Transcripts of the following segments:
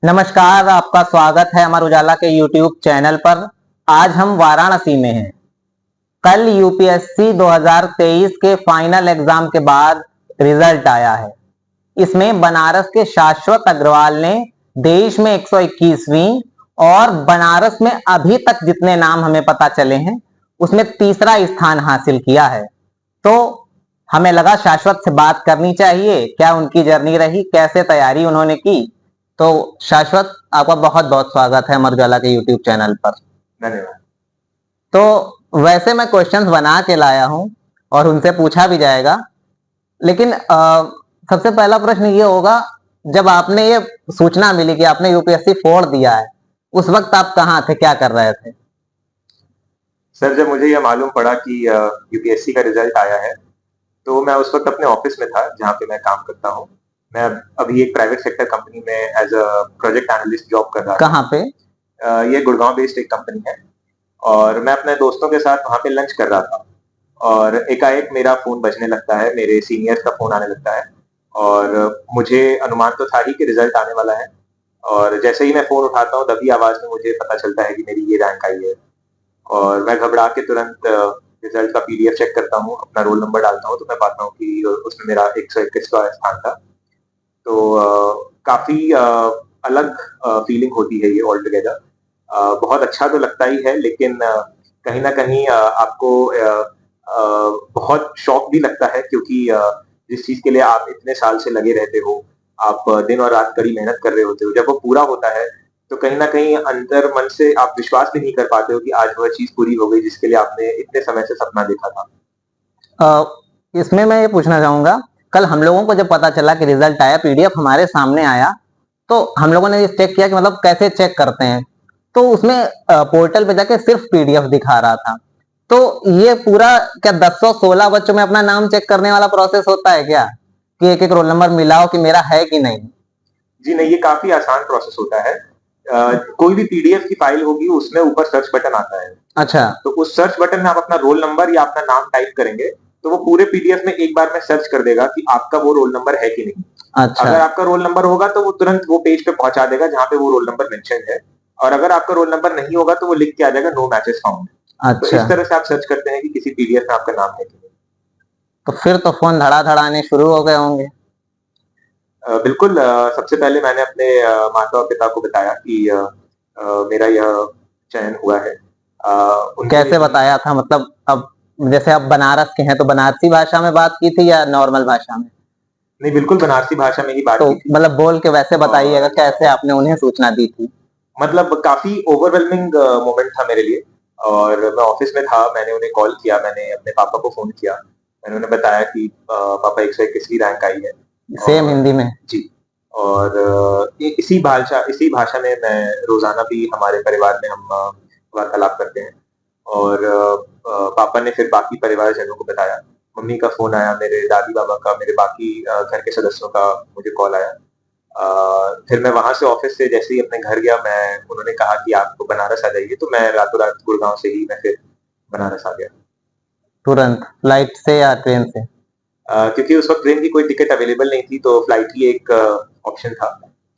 नमस्कार, आपका स्वागत है अमर उजाला के YouTube चैनल पर। आज हम वाराणसी में हैं। कल यूपीएससी 2023 के फाइनल एग्जाम के बाद रिजल्ट आया है। इसमें बनारस के शाश्वत अग्रवाल ने देश में 121वीं और बनारस में अभी तक जितने नाम हमें पता चले हैं उसमें तीसरा स्थान हासिल किया है। तो हमें लगा शाश्वत से बात करनी चाहिए, क्या उनकी जर्नी रही, कैसे तैयारी उन्होंने की। तो शाश्वत, आपका बहुत बहुत स्वागत है अमर उजाला के यूट्यूब चैनल पर। धन्यवाद। तो वैसे मैं क्वेश्चंस बना के लाया हूं और उनसे पूछा भी जाएगा, लेकिन सबसे पहला प्रश्न ये होगा, जब आपने ये सूचना मिली कि आपने यूपीएससी फोड़ दिया है, उस वक्त आप कहाँ थे, क्या कर रहे थे? सर, जब मुझे यह मालूम पड़ा कि यूपीएससी का रिजल्ट आया है, तो मैं उस वक्त अपने ऑफिस में था जहाँ पे मैं काम करता हूँ। मैं अभी एक प्राइवेट सेक्टर कंपनी में as a project analyst job कर रहा था। कहाँ पे? ये गुड़गांव बेस्ड एक कंपनी है और मैं अपने दोस्तों के साथ वहाँ पे लंच कर रहा था और एकाएक मेरा फोन बजने लगता है, मेरे सीनियर्स का फोन आने लगता है और मुझे अनुमान तो था ही कि रिजल्ट आने वाला है। और जैसे ही मैं फोन उठाता हूँ तभी आवाज में मुझे पता चलता है कि मेरी ये रैंक आई है और मैं घबरा के तुरंत रिजल्ट का पीडीएफ चेक करता हूँ, अपना रोल नंबर डालता हूँ तो मैं पाता हूँ कि उसमें मेरा 121वां स्थान था। तो काफी अलग फीलिंग होती है ये ऑल टुगेदर। बहुत अच्छा तो लगता ही है, लेकिन कहीं ना कहीं आपको बहुत शौक भी लगता है, क्योंकि जिस चीज के लिए आप इतने साल से लगे रहते हो, आप दिन और रात कड़ी मेहनत कर रहे होते हो, जब वो पूरा होता है तो कहीं ना कहीं अंदर मन से आप विश्वास भी नहीं कर पाते हो कि आज वह चीज पूरी हो गई जिसके लिए आपने इतने समय से सपना देखा था। इसमें मैं ये पूछना चाहूंगा, कल हम लोगों को जब पता चला कि रिजल्ट आया, पीडीएफ हमारे सामने आया, तो हम लोगों ने चेक किया कि मतलब कैसे चेक करते हैं, तो उसमें पोर्टल पे जाके सिर्फ पीडीएफ दिखा रहा था। तो ये पूरा क्या 1016 बच्चों में अपना नाम चेक करने वाला प्रोसेस होता है क्या, कि एक एक रोल नंबर मिलाओ कि मेरा है कि नहीं? जी नहीं, ये काफी आसान प्रोसेस होता है। कोई भी पीडीएफ की फाइल होगी उसमें ऊपर सर्च बटन आता है। अच्छा। तो उस सर्च बटन में आप अपना रोल नंबर या अपना नाम टाइप करेंगे तो वो पूरे पीडीएफ में एक बार में सर्च कर देगा कि आपका वो रोल नंबर है कि नहीं। अच्छा। अगर आपका रोल नंबर होगा तो वो तुरंत वो पेज पे पहुंचा देगा जहां पे वो रोल नंबर मेंशन है, और अगर आपका रोल नंबर नहीं होगा तो वो लिख के आ जाएगा नो मैचेस फाउंड। तो अच्छा, इस तरह से आप सर्च करते हैं कि किसी पीडीएफ में आपका नाम है कि नहीं। तो फिर तो फोन धड़ाधड़ आने शुरू हो गए होंगे। बिल्कुल। सबसे पहले मैंने अपने माता और पिता को बताया कि मेरा यह चयन हुआ है। उनको कैसे बताया था, मतलब अब जैसे आप बनारस के हैं तो बनारसी भाषा में बात की थी या नॉर्मल भाषा में? नहीं, बिल्कुल बनारसी भाषा में ही बात तो की थी। मतलब बोल के वैसे बताइएगा, कैसे आपने उन्हें सूचना दी थी? मतलब काफी ओवरवेलमिंग मोमेंट था मेरे लिए। और मैं ऑफिस में था, मैंने उन्हें कॉल किया, मैंने अपने पापा को फोन किया, मैंने उन्हें बताया कि पापा 121वीं रैंक आई है। सेम हिंदी में? जी। और इसी भाषा में मैं रोजाना भी हमारे परिवार में हम वार्तालाप करते हैं। और पापा ने फिर बाकी परिवारजनों को बताया। मम्मी का फोन आया, मेरे दादी बाबा का, मेरे बाकी घर के सदस्यों का मुझे कॉल आया। फिर मैं वहां से ऑफिस से जैसे ही अपने घर गया, मैं उन्होंने कहा कि आप बनारस आ जाइए, तो मैं रातों रात गुड़गांव से ही मैं फिर बनारस आ गया। तुरंत फ्लाइट से या ट्रेन से? क्योंकि उस वक्त ट्रेन की कोई टिकट अवेलेबल नहीं थी, तो फ्लाइट ही एक ऑप्शन था।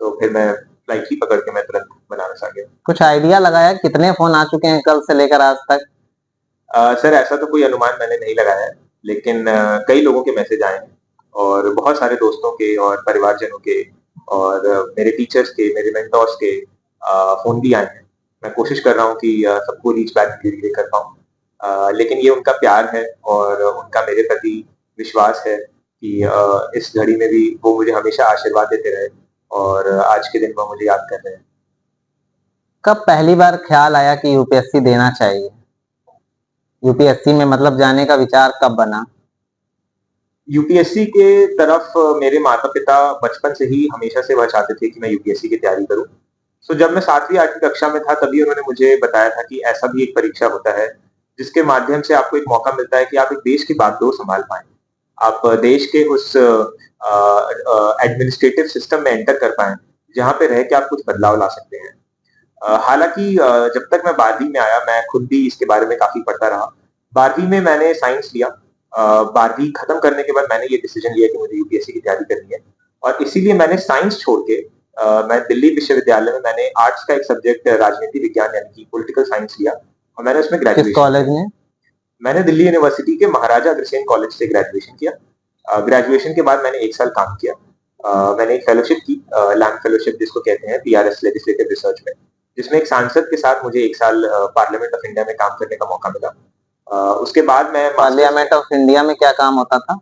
तो फिर मैं फ्लाइट ही पकड़ के मैं तुरंत बनारस आ गया। कुछ आइडिया लगाया कितने फोन आ चुके हैं कल से लेकर आज तक? सर, ऐसा तो कोई अनुमान मैंने नहीं लगाया है, लेकिन कई लोगों के मैसेज आए हैं और बहुत सारे दोस्तों के और परिवारजनों के और मेरे टीचर्स के, मेरे मेंटोर्स के फोन भी आए हैं। मैं कोशिश कर रहा हूँ कि सबको रीच बैक धीरे धीरे कर पाऊँ, लेकिन ये उनका प्यार है और उनका मेरे प्रति विश्वास है कि इस घड़ी में भी वो मुझे हमेशा आशीर्वाद देते रहे और आज के दिन वो मुझे याद कर रहे हैं। कब पहली बार ख्याल आया कि यूपीएससी देना चाहिए? यूपीएससी में मतलब जाने का विचार कब बना? यूपीएससी के तरफ मेरे माता पिता बचपन से ही हमेशा से वह चाहते थे कि मैं यूपीएससी की तैयारी करूं। सो जब मैं 7वीं 8वीं कक्षा में था तभी उन्होंने मुझे बताया था कि ऐसा भी एक परीक्षा होता है जिसके माध्यम से आपको एक मौका मिलता है कि आप एक देश की बागडोर संभाल पाए, आप देश के उस एडमिनिस्ट्रेटिव सिस्टम में एंटर कर पाए जहां पे रह के आप कुछ बदलाव ला सकते हैं। हालांकि जब तक मैं 12वीं में आया मैं खुद भी इसके बारे में काफी पढ़ता रहा। 12वीं में मैंने साइंस लिया। 12वीं खत्म करने के बाद मैंने ये डिसीजन लिया कि मुझे यूपीएससी की तैयारी करनी है और इसीलिए मैंने साइंस छोड़ के मैं दिल्ली विश्वविद्यालय में मैंने आर्ट्स का एक सब्जेक्ट राजनीति विज्ञान यानी कि पॉलिटिकल साइंस लिया और मैंने उसमें किस ग्रेजुएशन कॉलेज में? मैंने दिल्ली यूनिवर्सिटी के महाराजा अग्रसेन कॉलेज से ग्रेजुएशन किया। ग्रेजुएशन के बाद मैंने 1 साल काम किया। मैंने एक फेलोशिप की, लैंड फेलोशिप जिसको कहते हैं, पीआरएस लेजिस्लेटिव रिसर्च में, जिसमें एक सांसद के साथ मुझे 1 साल पार्लियामेंट ऑफ इंडिया में काम करने का मौका मिला। उसके बाद मैं पार्लियामेंट ऑफ इंडिया में क्या काम होता था?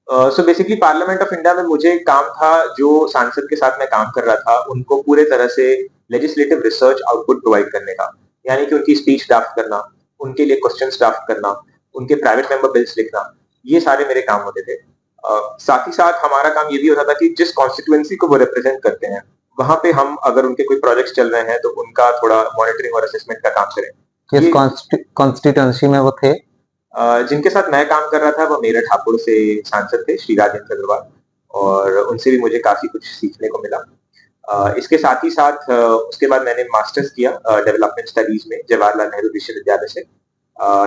So basically parliament of India में मुझे काम था, जो सांसद के साथ मैं काम कर रहा था उनको पूरे तरह से लेजिस्लेटिव रिसर्च आउटपुट प्रोवाइड करने का, यानी कि उनकी स्पीच ड्राफ्ट करना, उनके लिए क्वेश्चंस ड्राफ्ट करना, उनके प्राइवेट मेंबर बिल्स लिखना, ये सारे मेरे काम होते थे। साथ ही साथ हमारा काम ये भी होता था कि जिस कॉन्स्टिट्यूएंसी को वो रिप्रेजेंट करते हैं वहां पे हम अगर उनके कोई प्रोजेक्ट्स चल रहे हैं तो उनका थोड़ा मॉनिटरिंग और असेसमेंट का काम करें। किस ये कॉन्स्टिट्यूएंसी में वो थे? जिनके साथ मैं काम कर रहा था वो मेरठ हापुड़ से सांसद थे, श्री राजेंद्र अग्रवाल, और उनसे भी मुझे काफी कुछ सीखने को मिला। इसके साथ ही साथ उसके बाद मैंने मास्टर्स किया डेवलपमेंट स्टडीज में जवाहरलाल नेहरू विश्वविद्यालय से।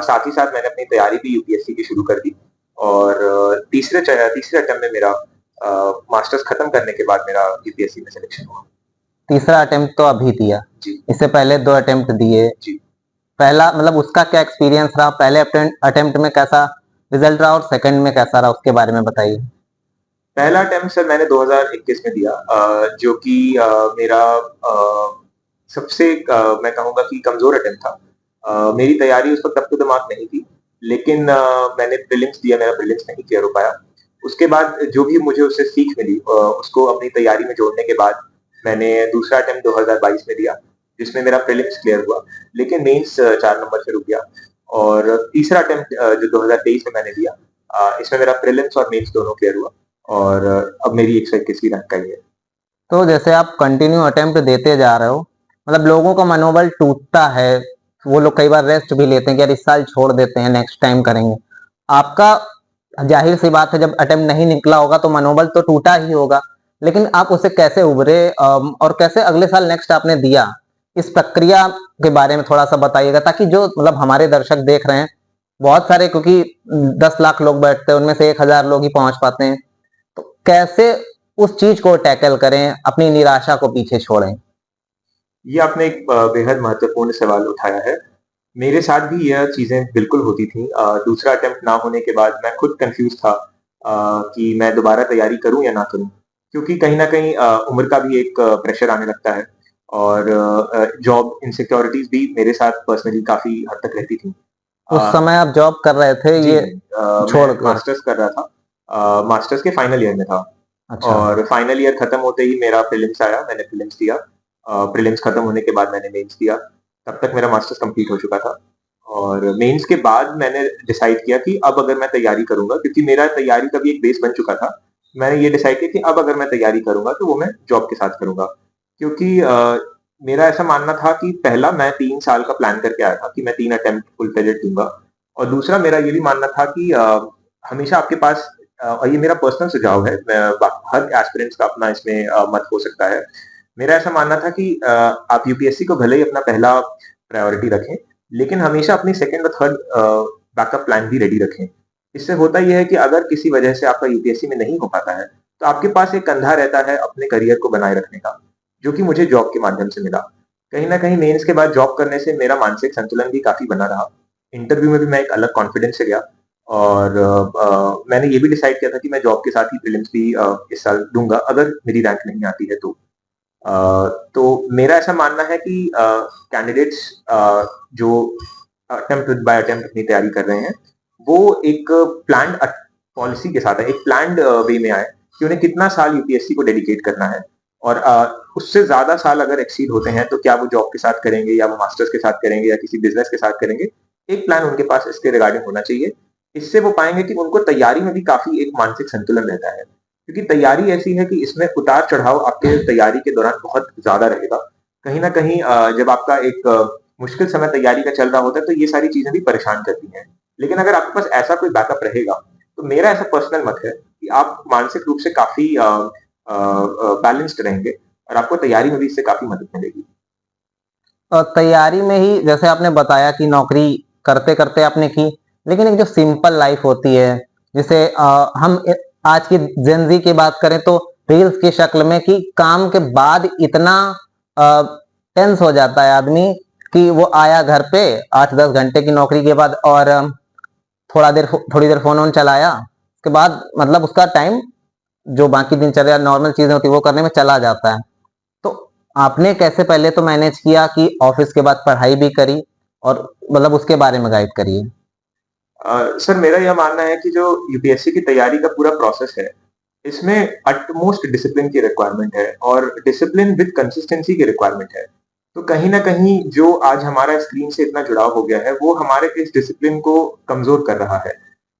साथ ही साथ मैंने अपनी तैयारी भी यूपीएससी की शुरू कर दी और तीसरे अटेम्प्ट में मेरा मास्टर्स खत्म करने के बाद मेरा यूपीएससी में सिलेक्शन हुआ। तीसरा अटेम्प्ट तो अभी दिया जी इससे पहले 2 अटेम्प्ट दिए। जी। पहला मतलब उसका क्या एक्सपीरियंस रहा? पहले अटेम्प्ट में कैसा रिजल्ट रहा और सेकंड में कैसा रहा, उसके बारे में बताइए। पहला अटेम्प्ट सर मैंने 2021 में दिया, जो कि मेरा सबसे मैं कहूंगा कि कमजोर अटेम्प्ट था। मेरी तैयारी उस वक्त अप टू द मार्क नहीं थी, लेकिन मैंने प्रीलिम्स दिया, मेरा प्रीलिम्स नहीं क्लियर हो पाया। उसके बाद जो भी मुझे उससे सीख मिली उसको अपनी तैयारी में जोड़ने के बाद मैंने दूसरा अटेम्प्ट 2022 में दिया, जिसमें मेरा प्रीलिम्स क्लियर हुआ, लेकिन मेंस 4 नंबर से रुक गया। और तीसरा अटेम्प्ट जो 2023 में मैंने दिया, इसमें मेरा प्रीलिम्स और मेंस दोनों क्लियर हुआ और अब मेरी 121वीं रैंक आई है। तो जैसे आप कंटिन्यू अटेम्प्ट देते जा रहे हो, मतलब लोगों का मनोबल टूटता है, वो लोग कई बार रेस्ट भी लेते हैं कि यार इस साल छोड़ देते हैं, नेक्स्ट टाइम करेंगे। आपका जाहिर सी बात है जब अटेम्प्ट नहीं निकला होगा तो मनोबल तो टूटा ही होगा, लेकिन आप उससे कैसे उभरे और कैसे अगले साल नेक्स्ट आपने दिया, इस प्रक्रिया के बारे में थोड़ा सा बताइएगा, ताकि जो मतलब हमारे दर्शक देख रहे हैं बहुत सारे, क्योंकि 10 लाख लोग बैठते हैं उनमें से 1000 लोग ही पहुंच पाते हैं, तो कैसे उस चीज को टैकल करें, अपनी निराशा को पीछे छोड़ें। ये आपने एक बेहद महत्वपूर्ण सवाल उठाया है। मेरे साथ भी यह चीजें बिल्कुल होती थी। दूसरा अटेम्प्ट ना होने के बाद मैं खुद कंफ्यूज था कि मैं दोबारा तैयारी करूं या ना करूं, क्योंकि कहीं ना कहीं उम्र का भी एक प्रेशर आने लगता है और जॉब इनसिक्योरिटीज भी मेरे साथ पर्सनली काफी हद तक रहती थी। उस समय आप जॉब कर रहे थे जी, ये छोड़ मैं कर? मास्टर्स कर रहा था, मास्टर्स के फाइनल ईयर में था। अच्छा। और फाइनल ईयर खत्म होते ही मेरा प्रीलिम्स आया, मैंने प्रीलिम्स दिया। प्रीलिम्स खत्म होने के बाद मैंने मेंस दिया, तब तक मेरा मास्टर्स कंप्लीट हो चुका था। और मेंस के बाद मैंने डिसाइड किया कि अब अगर मैं तैयारी करूंगा, क्योंकि मेरा तैयारी का भी एक बेस बन चुका था, मैंने ये डिसाइड किया कि अब अगर मैं तैयारी करूंगा तो वो मैं जॉब के साथ करूंगा। क्योंकि मेरा ऐसा मानना था कि पहला मैं 3 साल का प्लान करके आया था कि मैं 3 अटेम्प्ट फुल फ्लेजेड दूंगा, और दूसरा मेरा ये भी मानना था कि हमेशा आपके पास, और ये मेरा पर्सनल सुझाव है, हर एस्पिरेंट्स का अपना इसमें मत हो सकता है। मेरा ऐसा मानना था कि आप यूपीएससी को भले ही अपना पहला प्रायोरिटी रखें, लेकिन हमेशा अपनी सेकंड और थर्ड बैकअप प्लान भी रेडी रखें। इससे होता यह है कि अगर किसी वजह से आपका यूपीएससी में नहीं हो पाता है तो आपके पास एक कंधा रहता है अपने करियर को बनाए रखने का, जो कि मुझे जॉब के माध्यम से मिला। कहीं ना कहीं मेंस के बाद जॉब करने से मेरा मानसिक संतुलन भी काफी बना रहा। इंटरव्यू में भी मैं एक अलग कॉन्फिडेंस से गया और मैंने ये भी डिसाइड किया था कि मैं जॉब के साथ ही प्रीलिम्स भी इस साल दूंगा अगर मेरी रैंक नहीं आती है तो। तो मेरा ऐसा मानना है कि कैंडिडेट्स जो अटेम्प्ट बाय अटेम्प्ट अपनी तैयारी कर रहे हैं वो एक प्लान्ड पॉलिसी के साथ है, एक प्लान्ड वे में आए कि उन्हें कितना साल यूपीएससी को डेडिकेट करना है, और उससे ज्यादा साल अगर एक्सीड होते हैं तो क्या वो जॉब के साथ करेंगे या वो मास्टर्स के साथ करेंगे या किसी बिजनेस के साथ करेंगे। एक प्लान उनके पास इसके रिगार्डिंग होना चाहिए। इससे वो पाएंगे कि उनको तैयारी में भी काफी एक मानसिक संतुलन रहता है, क्योंकि तैयारी ऐसी है कि इसमें उतार चढ़ाव आपके तैयारी के दौरान बहुत ज्यादा रहेगा। कहीं ना कहीं जब आपका एक मुश्किल समय तैयारी का चल रहा होता है तो ये सारी चीजें भी परेशान करती हैं, लेकिन अगर आपके पास ऐसा कोई बैकअप रहेगा तो मेरा ऐसा पर्सनल मत है कि आप मानसिक रूप से काफी बैलेंस्ड रहेंगे और आपको तैयारी में भी इससे काफी मदद मिलेगी। और तैयारी में ही जैसे आपने बताया कि नौकरी करते करते आपने की, लेकिन एक जो सिंपल लाइफ होती है, जैसे हम आज की जेन जी की बात करें तो रील्स की शक्ल में कि काम के बाद इतना टेंस हो जाता है आदमी कि वो आया घर पे 8-10 घंटे की नौकरी के बाद और थोड़ी देर फोन चलाया, उसके बाद मतलब उसका टाइम जो बाकी दिनचर्या नॉर्मल चीजें होती है वो करने में चला जाता है। तो आपने कैसे पहले तो मैनेज किया कि ऑफिस के बाद पढ़ाई भी करी और मतलब उसके बारे में गाइड करिए। सर मेरा यह मानना है कि जो यूपीएससी की तैयारी का पूरा प्रोसेस है, इसमें अटमोस्ट डिसिप्लिन की रिक्वायरमेंट है और डिसिप्लिन विद कंसिस्टेंसी की रिक्वायरमेंट है। तो कहीं न कहीं जो आज हमारा स्क्रीन से इतना जुड़ाव हो गया है, वो हमारे इस डिसिप्लिन को कमज़ोर कर रहा है।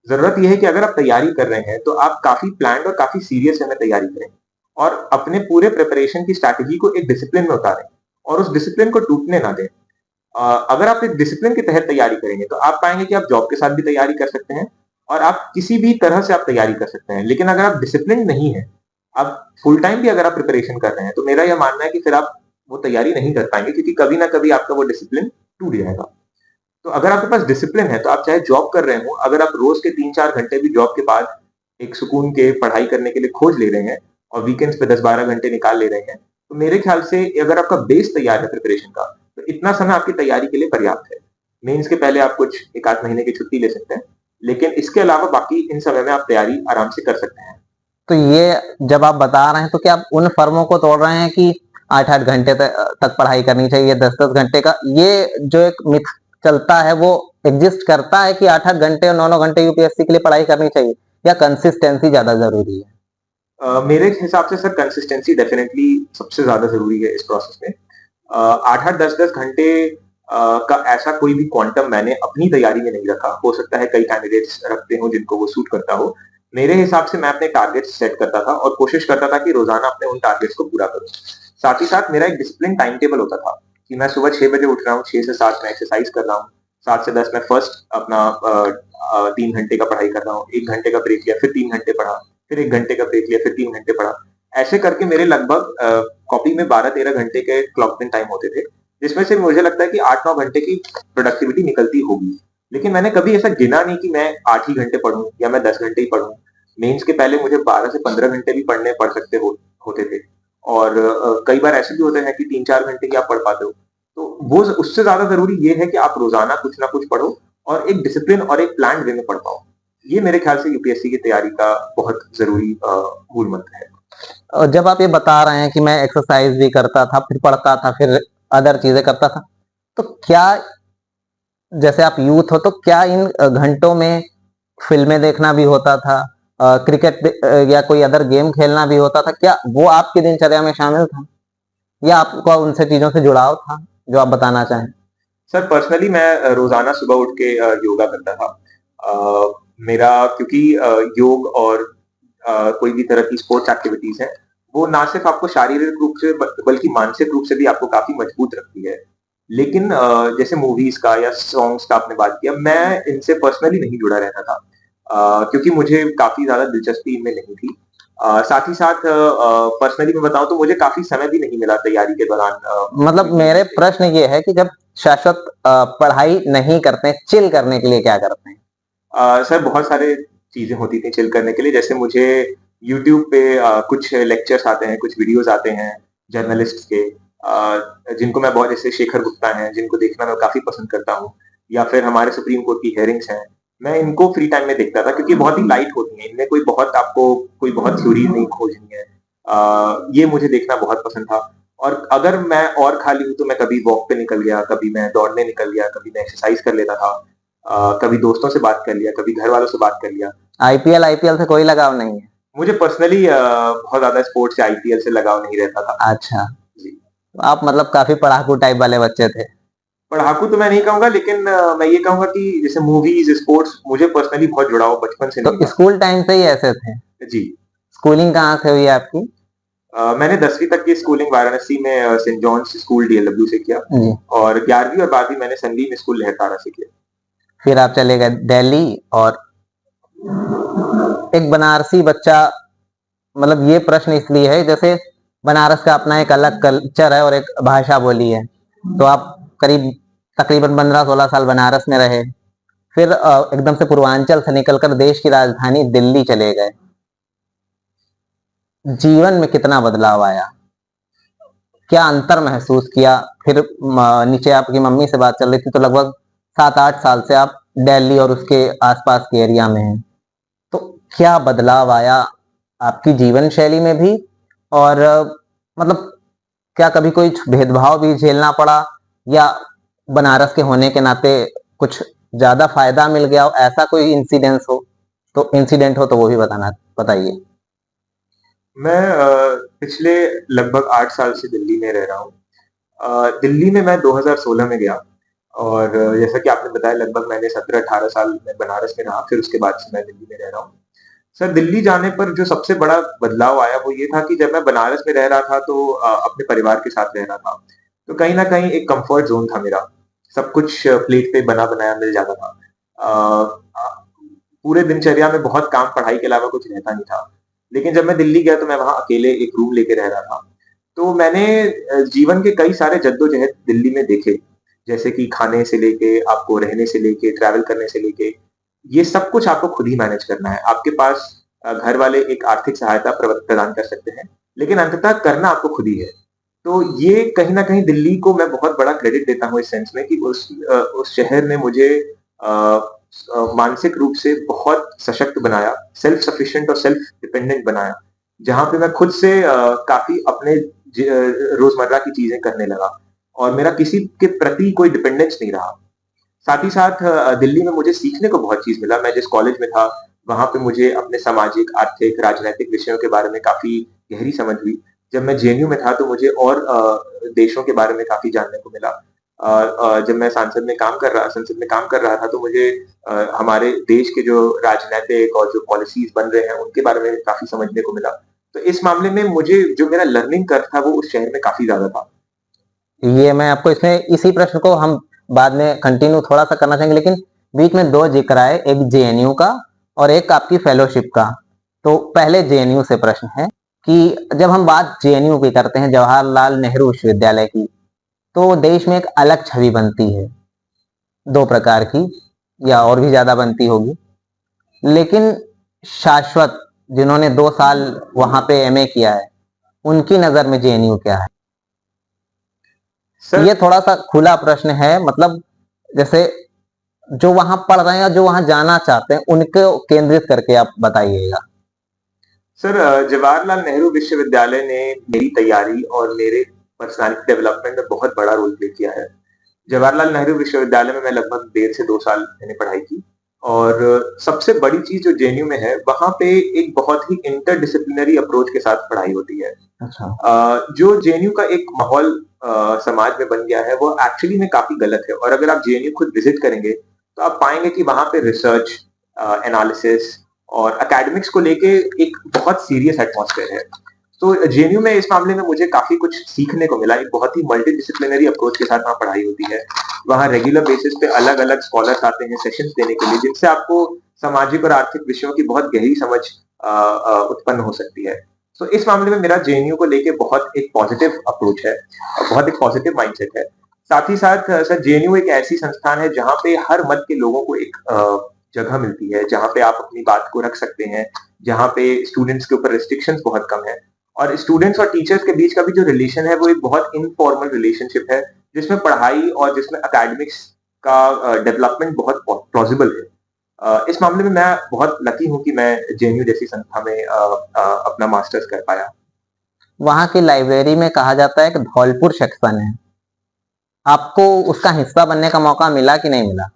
ज़रूरत ये है कि अगर आप तैयारी कर रहे हैं, तो आप काफ़ी प्लान्ड और काफ़ी सीरियस वे में तैयारी करें और अपने पूरे प्रिपरेशन की स्ट्रैटेजी को एक डिसिप्लिन में उतारें और उस डिसिप्लिन को टूटने ना दें। अगर आप एक डिसिप्लिन के तहत तैयारी करेंगे, तो आप पाएँगे कि आप जॉब के साथ भी तैयारी कर सकते हैं और आप किसी भी तरह से आप तैयारी कर सकते हैं। लेकिन अगर आप डिसिप्लिन नहीं हैं, आप फुल टाइम भी अगर आप प्रिपरेशन कर रहे हैं, तो मेरा यह मानना है कि फिर आप वो तैयारी नहीं कर पाएँगे क्योंकि कभी ना कभी आपका वो डिसिप्लिन टूट जाएगा। तो अगर आपके पास डिसिप्लिन है, तो आप चाहे जॉब कर रहे हो, अगर आप रोज़ के 3-4 घंटे भी जॉब के बाद एक सुकून के पढ़ाई करने के लिए खोज ले रहे हैं और वीकेंड्स पे 10-12 घंटे निकाल ले रहे हैं, तो मेरे ख्याल से अगर आपका बेस तैयार है प्रिपरेशन का, तो इतना समय आपकी तैयारी के लिए पर्याप्त है। मेंस के पहले आप कुछ 1 आध महीने की छुट्टी ले सकते हैं, लेकिन इसके अलावा बाकी इन समय में आप तैयारी आराम से कर सकते हैं। तो ये जब आप बता रहे हैं तो क्या आप उन फर्मों को तोड़ रहे हैं कि 8-8 घंटे तक पढ़ाई करनी चाहिए, 10-10 घंटे का ये जो एक मिथ चलता है वो एग्जिस्ट करता है कि 8-8 घंटे और 9-9 घंटे यूपीएससी के लिए पढ़ाई करनी चाहिए या कंसिस्टेंसी ज्यादा जरूरी है? मेरे हिसाब से सर कंसिस्टेंसी डेफिनिटली सबसे ज़्यादा ज़रूरी है इस प्रोसेस में। 8-8 10-10 घंटे का ऐसा कोई भी क्वांटम मैंने अपनी तैयारी में नहीं रखा। हो सकता है कई कैंडिडेट्स रखते हों जिनको वो सूट करता हो। मेरे हिसाब से मैं अपने टारगेट्स सेट करता था और कोशिश करता था कि रोज़ाना अपने उन टारगेट्स को पूरा करूँ। साथ ही साथ मेरा एक डिसिप्लिन टाइम टेबल होता था कि मैं सुबह 6 बजे उठ रहा हूँ, 6 से 7 मैं एक्सरसाइज कर रहा हूँ, 7 से 10 मैं फर्स्ट अपना 3 घंटे का पढ़ाई कर रहा हूँ, 1 घंटे का ब्रेक लिया, फिर 3 घंटे पढ़ा, फिर 1 घंटे का ब्रेक लिया, फिर 3 घंटे पढ़ा। ऐसे करके मेरे लगभग कॉपी में 12-13 घंटे के क्लॉक इन टाइम होते थे, जिसमें से मुझे लगता है कि 8-9 घंटे की प्रोडक्टिविटी निकलती होगी। लेकिन मैंने कभी ऐसा गिना नहीं कि मैं 8 ही घंटे पढ़ूँ या मैं 10 घंटे ही पढ़ूँ। मेंस के पहले मुझे 12 से 15 घंटे भी पढ़ने पड़ सकते होते थे और कई बार ऐसे भी होते हैं कि 3-4 घंटे ही आप पढ़ पाते हो। तो वो उससे ज़्यादा ज़रूरी ये है कि आप रोज़ाना कुछ ना कुछ पढ़ो और एक डिसिप्लिन और एक प्लान्ड वे में पढ़ पाओ। ये मेरे ख्याल से यूपीएससी की तैयारी का बहुत ज़रूरी मूल मंत्र है। और जब आप ये बता रहे हैं कि मैं एक्सरसाइज भी करता था, फिर पढ़ता था, फिर अदर चीजें करता था, तो क्या जैसे आप यूथ हो तो क्या इन घंटों में फिल्में देखना भी होता था, या कोई अदर गेम खेलना भी होता था, क्या वो आपकी दिनचर्या में शामिल था या आपको उनसे चीजों से जुड़ाव था जो आप बताना चाहें? सर पर्सनली मैं रोज़ाना सुबह उठ के योगा करता था। मेरा क्योंकि योग और कोई भी तरह की स्पोर्ट्स एक्टिविटीज़ हैं, वो ना सिर्फ़ आपको शारीरिक रूप से बल्कि मानसिक रूप से भी आपको काफ़ी मजबूत रखती है। लेकिन जैसे मूवीज़ का या सॉन्ग्स का आपने बात किया, मैं इनसे पर्सनली नहीं जुड़ा रहता था क्योंकि मुझे काफ़ी ज़्यादा दिलचस्पी इनमें नहीं थी। साथ ही साथ पर्सनली मैं बताऊँ तो मुझे काफ़ी समय भी नहीं मिला तैयारी के दौरान मतलब मेरे प्रश्न ये है कि जब शाश्वत पढ़ाई नहीं करते, चिल करने के लिए क्या करते हैं? सर बहुत सारे चीज़ें होती थी चिल करने के लिए, जैसे मुझे यूट्यूब पे कुछ लेक्चर्स आते हैं, कुछ वीडियोज़ आते हैं जर्नलिस्ट्स के जिनको मैं बहुत जैसे शेखर गुप्ता हैं, जिनको देखना मैं काफ़ी पसंद करता हूँ या फिर हमारे सुप्रीम कोर्ट की हियरिंग्स हैं। मैं इनको फ्री टाइम में देखता था क्योंकि बहुत ही लाइट होती हैं, इनमें कोई बहुत थ्योरी नहीं खोजनी है। ये मुझे देखना बहुत पसंद था और अगर मैं और खाली हूँ तो मैं कभी वॉक पे निकल गया, कभी मैं दौड़ने निकल गया, कभी मैं एक्सरसाइज कर लेता था। कभी दोस्तों से बात कर लिया, कभी घर वालों से बात कर लिया। आईपीएल आईपीएल से कोई लगाव नहीं है? मुझे पर्सनली बहुत ज़्यादा स्पोर्ट्स या आईपीएल से लगाव नहीं रहता था। अच्छा, जी। तो आप मतलब काफी पढ़ाकू टाइप वाले बच्चे थे। पढ़ाकू तो मैं नहीं कहूँगा लेकिन मैं ये कहूँगा कि जैसे मूवीज़, स्पोर्ट्स मुझे पर्सनली बहुत जुड़ाव बचपन से नहीं तो था। स्कूल टाइम से ही ऐसे थे? जी। स्कूलिंग कहाँ से हुई आपकी? मैंने 10वीं तक की स्कूलिंग वाराणसी में सेंट जॉन्स स्कूल डीएलडब्ल्यू से किया जी। और 11वीं और 12वीं मैंने सनबीम स्कूल लहरतारा से किया। फिर आप चले गए दिल्ली और एक बनारसी बच्चा, मतलब ये प्रश्न इसलिए है जैसे बनारस का अपना एक अलग कल्चर है और एक भाषा बोली है, तो आप तकरीबन 15-16 साल बनारस में रहे, फिर एकदम से पूर्वांचल से निकलकर देश की राजधानी दिल्ली चले गए। जीवन में कितना बदलाव आया, क्या अंतर महसूस किया? फिर नीचे आपकी मम्मी से बात चल रही थी तो लगभग 7-8 साल से आप दिल्ली और उसके आसपास के एरिया में हैं। तो क्या बदलाव आया आपकी जीवन शैली में भी? और मतलब क्या कभी कोई भेदभाव भी झेलना पड़ा, या बनारस के होने के नाते कुछ ज़्यादा फ़ायदा मिल गया हो, ऐसा कोई इंसिडेंट हो तो वो भी बताइए। मैं पिछले लगभग 8 साल से दिल्ली में रह रहा हूँ। दिल्ली में मैं 2016 में गया और जैसा कि आपने बताया लगभग मैंने 17-18 साल मैं बनारस में रहा, फिर उसके बाद से मैं दिल्ली में रह रहा हूँ। सर दिल्ली जाने पर जो सबसे बड़ा बदलाव आया वो ये था कि जब मैं बनारस में रह रहा था तो अपने परिवार के साथ रह रहा था। तो कहीं न कहीं एक कम्फर्ट ज़ोन था मेरा। सब कुछ प्लेट पे बना-बनाया मिल जाता था। पूरे दिनचर्या में बहुत काम पढ़ाई के अलावा कुछ रहता नहीं था। लेकिन जब मैं दिल्ली गया तो मैं वहाँ अकेले एक रूम लेके रह रहा था। तो मैंने जीवन के कई सारे जद्दोजहद दिल्ली में देखे। जैसे कि खाने से लेके, आपको रहने से लेके, ट्रैवल करने से लेके, ये सब कुछ आपको खुद ही मैनेज करना है। आपके पास घर वाले एक आर्थिक सहायता प्रदान कर सकते हैं, लेकिन अंततः करना आपको खुद ही है। तो ये कहीं न कहीं दिल्ली को मैं बहुत बड़ा क्रेडिट देता हूँ इस सेंस में कि उस शहर ने मुझे मानसिक रूप से बहुत सशक्त बनाया, सेल्फ सफिशिएंट और सेल्फ डिपेंडेंट बनाया। जहाँ पे मैं खुद से काफ़ी अपने रोज़मर्रा की चीज़ें करने लगा और मेरा किसी के प्रति कोई डिपेंडेंस नहीं रहा। साथ ही साथ दिल्ली में मुझे सीखने को बहुत चीज़ मिला। मैं जिस कॉलेज में था, वहाँ पे मुझे अपने सामाजिक, आर्थिक, राजनैतिक विषयों के बारे में काफ़ी गहरी समझ हुई। जब मैं जेएनयू में था तो मुझे और देशों के बारे में काफ़ी जानने को मिला। जब मैं संसद में काम कर रहा था तो मुझे हमारे देश के जो राजनैतिक और जो पॉलिसीज़ बन रहे हैं, उनके बारे में काफ़ी समझने को मिला। तो इस मामले में मुझे जो मेरा लर्निंग कर्व था, वो उस शहर में काफ़ी ज़्यादा था। ये मैं आपको इसमें इसी प्रश्न को हम बाद में कंटिन्यू थोड़ा सा करना चाहेंगे, लेकिन बीच में दो जिक्र आए, एक जेएनयू का और एक आपकी फेलोशिप का। तो पहले जेएनयू से प्रश्न है कि जब हम बात जेएनयू की करते हैं, जवाहरलाल नेहरू विश्वविद्यालय की, तो देश में एक अलग छवि बनती है, दो प्रकार की, या और भी ज्यादा बनती होगी। लेकिन शाश्वत, जिन्होंने 2 साल वहां पे एमए किया है, उनकी नजर में जेएनयू क्या है? सर ये थोड़ा सा खुला प्रश्न है, मतलब जैसे जो वहां पढ़ रहे हैं और जो वहां जाना चाहते हैं, उनको केंद्रित करके आप बताइएगा। सर जवाहरलाल नेहरू विश्वविद्यालय ने मेरी तैयारी और मेरे पर्सनालिटी डेवलपमेंट में बहुत बड़ा रोल प्ले किया है। जवाहरलाल नेहरू विश्वविद्यालय में मैं लगभग 1.5 से 2 साल मैंने पढ़ाई की और सबसे बड़ी चीज़ जो जेएनयू में है, वहाँ पे एक बहुत ही इंटरडिसिप्लिनरी अप्रोच के साथ पढ़ाई होती है। अच्छा। जो जेएनयू का एक माहौल समाज में बन गया है, वो एक्चुअली में काफ़ी गलत है और अगर आप जेएनयू खुद विज़िट करेंगे, तो आप पाएँगे कि वहाँ पे रिसर्च, एनालिसिस और एकेडमिक्स को लेके एक बहुत सीरियस एटमॉस्फेयर है। तो जेएनयू में इस मामले में मुझे काफ़ी कुछ सीखने को मिला। एक बहुत ही मल्टीडिसिप्लिनरी अप्रोच के साथ वहाँ पढ़ाई होती है। वहाँ रेगुलर बेसिस पे अलग-अलग स्कॉलर्स आते हैं सेशंस देने के लिए, जिनसे आपको सामाजिक और आर्थिक विषयों की बहुत गहरी समझ उत्पन्न हो सकती है। तो इस मामले में मेरा जेएनयू को लेके बहुत एक पॉजिटिव अप्रोच है और बहुत एक पॉजिटिव माइंडसेट है। साथ ही साथ सर जेएनयू एक ऐसी संस्थान है जहाँ पे हर मत के लोगों को एक जगह मिलती है, जहाँ पे आप अपनी बात को रख सकते हैं, जहाँ पे स्टूडेंट्स के ऊपर रिस्ट्रिक्शंस बहुत कम है और स्टूडेंट्स और टीचर्स के बीच का भी जो रिलेशन है वो एक बहुत इनफॉर्मल रिलेशनशिप है, जिसमें पढ़ाई और जिसमें एकेडमिक्स का डेवलपमेंट बहुत पॉसिबल है। इस मामले में मैं बहुत लकी हूँ कि मैं जेएनयू जैसी संस्था में अपना मास्टर्स कर पाया। वहां की लाइब्रेरी में कहा जाता है कि धौलपुर सेक्शन है, आपको उसका हिस्सा बनने का मौका मिला कि नहीं मिला?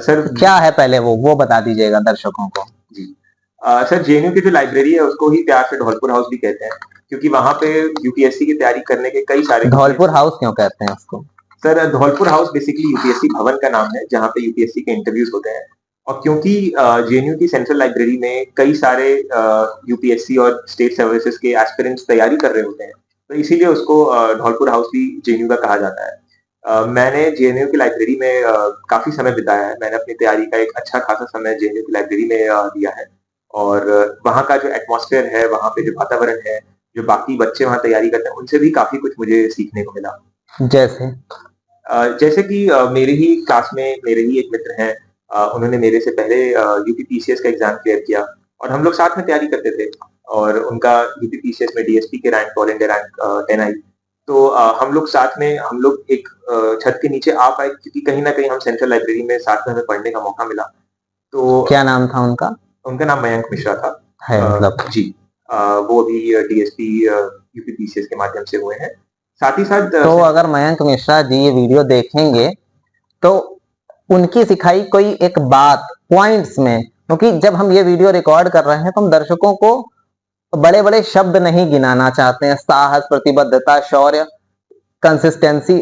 सर तो क्या है पहले वो बता दीजिएगा दर्शकों को। जी सर जेएनयू की जो लाइब्रेरी है उसको ही प्यार से धौलपुर हाउस भी कहते हैं, क्योंकि वहाँ पे यूपीएससी की तैयारी करने के कई सारे धौलपुर हाउस क्यों कहते हैं उसको? Sir Dholpur house basically UPSC भवन का नाम है, जहाँ पे यूपीएससी के इंटरव्यूज होते हैं और क्योंकि जेएनयू की सेंट्रल लाइब्रेरी में कई सारे यूपीएससी और स्टेट सर्विसेज के एस्पिरेंट्स तैयारी कर रहे होते हैं, तो इसीलिए उसको धौलपुर हाउस भी जेएनयू का कहा जाता है। मैंने जेएनयू की लाइब्रेरी में काफी समय बिताया है। मैंने अपनी तैयारी का एक अच्छा खासा समय जेएनयू की लाइब्रेरी में दिया है और वहाँ का जो एटमॉस्फेयर है, वहाँ पे जो वातावरण है, जो बाकी बच्चे वहाँ तैयारी करते हैं, उनसे भी काफी कुछ मुझे सीखने को मिला। जैसे? जैसे कि मेरे ही क्लास में मेरे ही एक मित्र हैं, उन्होंने मेरे से पहले यूपी पीसीएस का एग्जाम क्लियर किया और हम लोग साथ में तैयारी करते थे। और उनका यूपीपीसीएस में डीएसपी के रैंक ऑल इंडिया रैंक 10 आई। तो हम लोग साथ में हम लोग एक छत के नीचे आ पाए क्योंकि कहीं ना कहीं हम सेंट्रल लाइब्रेरी में साथ में हमें पढ़ने का मौका मिला। तो क्या नाम था उनका? उनका नाम मयंक मिश्रा था। है मतलब जी। वो अभी डीएसपी यूपीपीसीएस के माध्यम से हुए हैं। साथ ही साथ तो अगर मयंक मिश्रा जी ये वीडियो देखेंगे तो उनकी सिखाई कोई एक बात पॉइंट्स में, क्योंकि जब हम ये वीडियो रिकॉर्ड कर रहे हैं तो हम दर्शकों को बड़े बड़े शब्द नहीं गिनाना चाहते हैं, साहस, प्रतिबद्धता, शौर्य, कंसिस्टेंसी।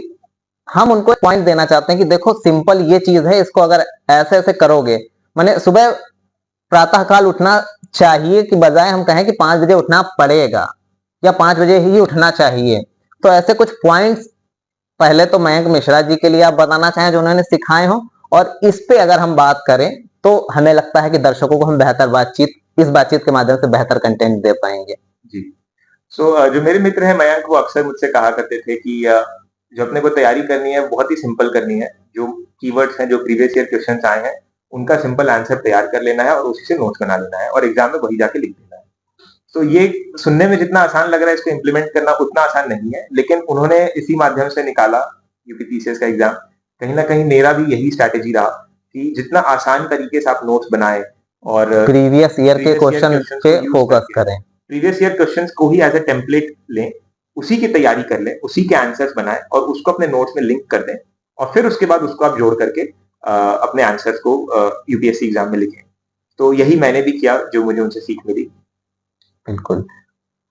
हम उनको पॉइंट देना चाहते हैं कि देखो सिंपल ये चीज है, इसको अगर ऐसे ऐसे करोगे, माने सुबह प्रातःकाल उठना चाहिए कि बजाय हम कहें कि 5 बजे उठना पड़ेगा या 5 बजे ही उठना चाहिए। तो ऐसे कुछ पॉइंट्स पहले तो मयंक मिश्रा जी के लिए आप बताना चाहें जो उन्होंने सिखाए हो, और इस पे अगर हम बात करें तो हमें लगता है कि दर्शकों को हम बेहतर इस बातचीत के माध्यम से बेहतर कंटेंट दे पाएंगे। जी। जो मेरे मित्र हैं मयंक, वो अक्सर मुझसे कहा करते थे कि जो अपने को तैयारी करनी है बहुत ही सिंपल करनी है। जो कीवर्ड्स हैं, जो प्रीवियस ईयर क्वेश्चंस आए हैं, उनका सिंपल आंसर तैयार कर लेना है और उसी से नोट्स बना लेना है और एग्जाम में वही जाके लिख देना है। तो ये सुनने में जितना आसान लग रहा है, इसको इम्प्लीमेंट करना उतना आसान नहीं है, लेकिन उन्होंने इसी माध्यम से निकाला यूपीपीसीएस का एग्जाम। कहीं ना कहीं मेरा भी यही स्ट्रैटेजी रहा कि जितना आसान तरीके से आप नोट्स बनाए और प्रीवियस ईयर के क्वेश्चन पे फोकस करें, प्रीवियस ईयर क्वेश्चंस को ही एज ए टेम्पलेट लें, उसी की तैयारी कर लें, उसी के आंसर्स बनाएं और उसको अपने नोट्स में लिंक कर दें और फिर उसके बाद उसको आप जोड़ करके अपने आंसर्स को यूपीएससी एग्जाम में लिखें। तो यही मैंने भी किया, जो मुझे उनसे सीख मिली। बिल्कुल।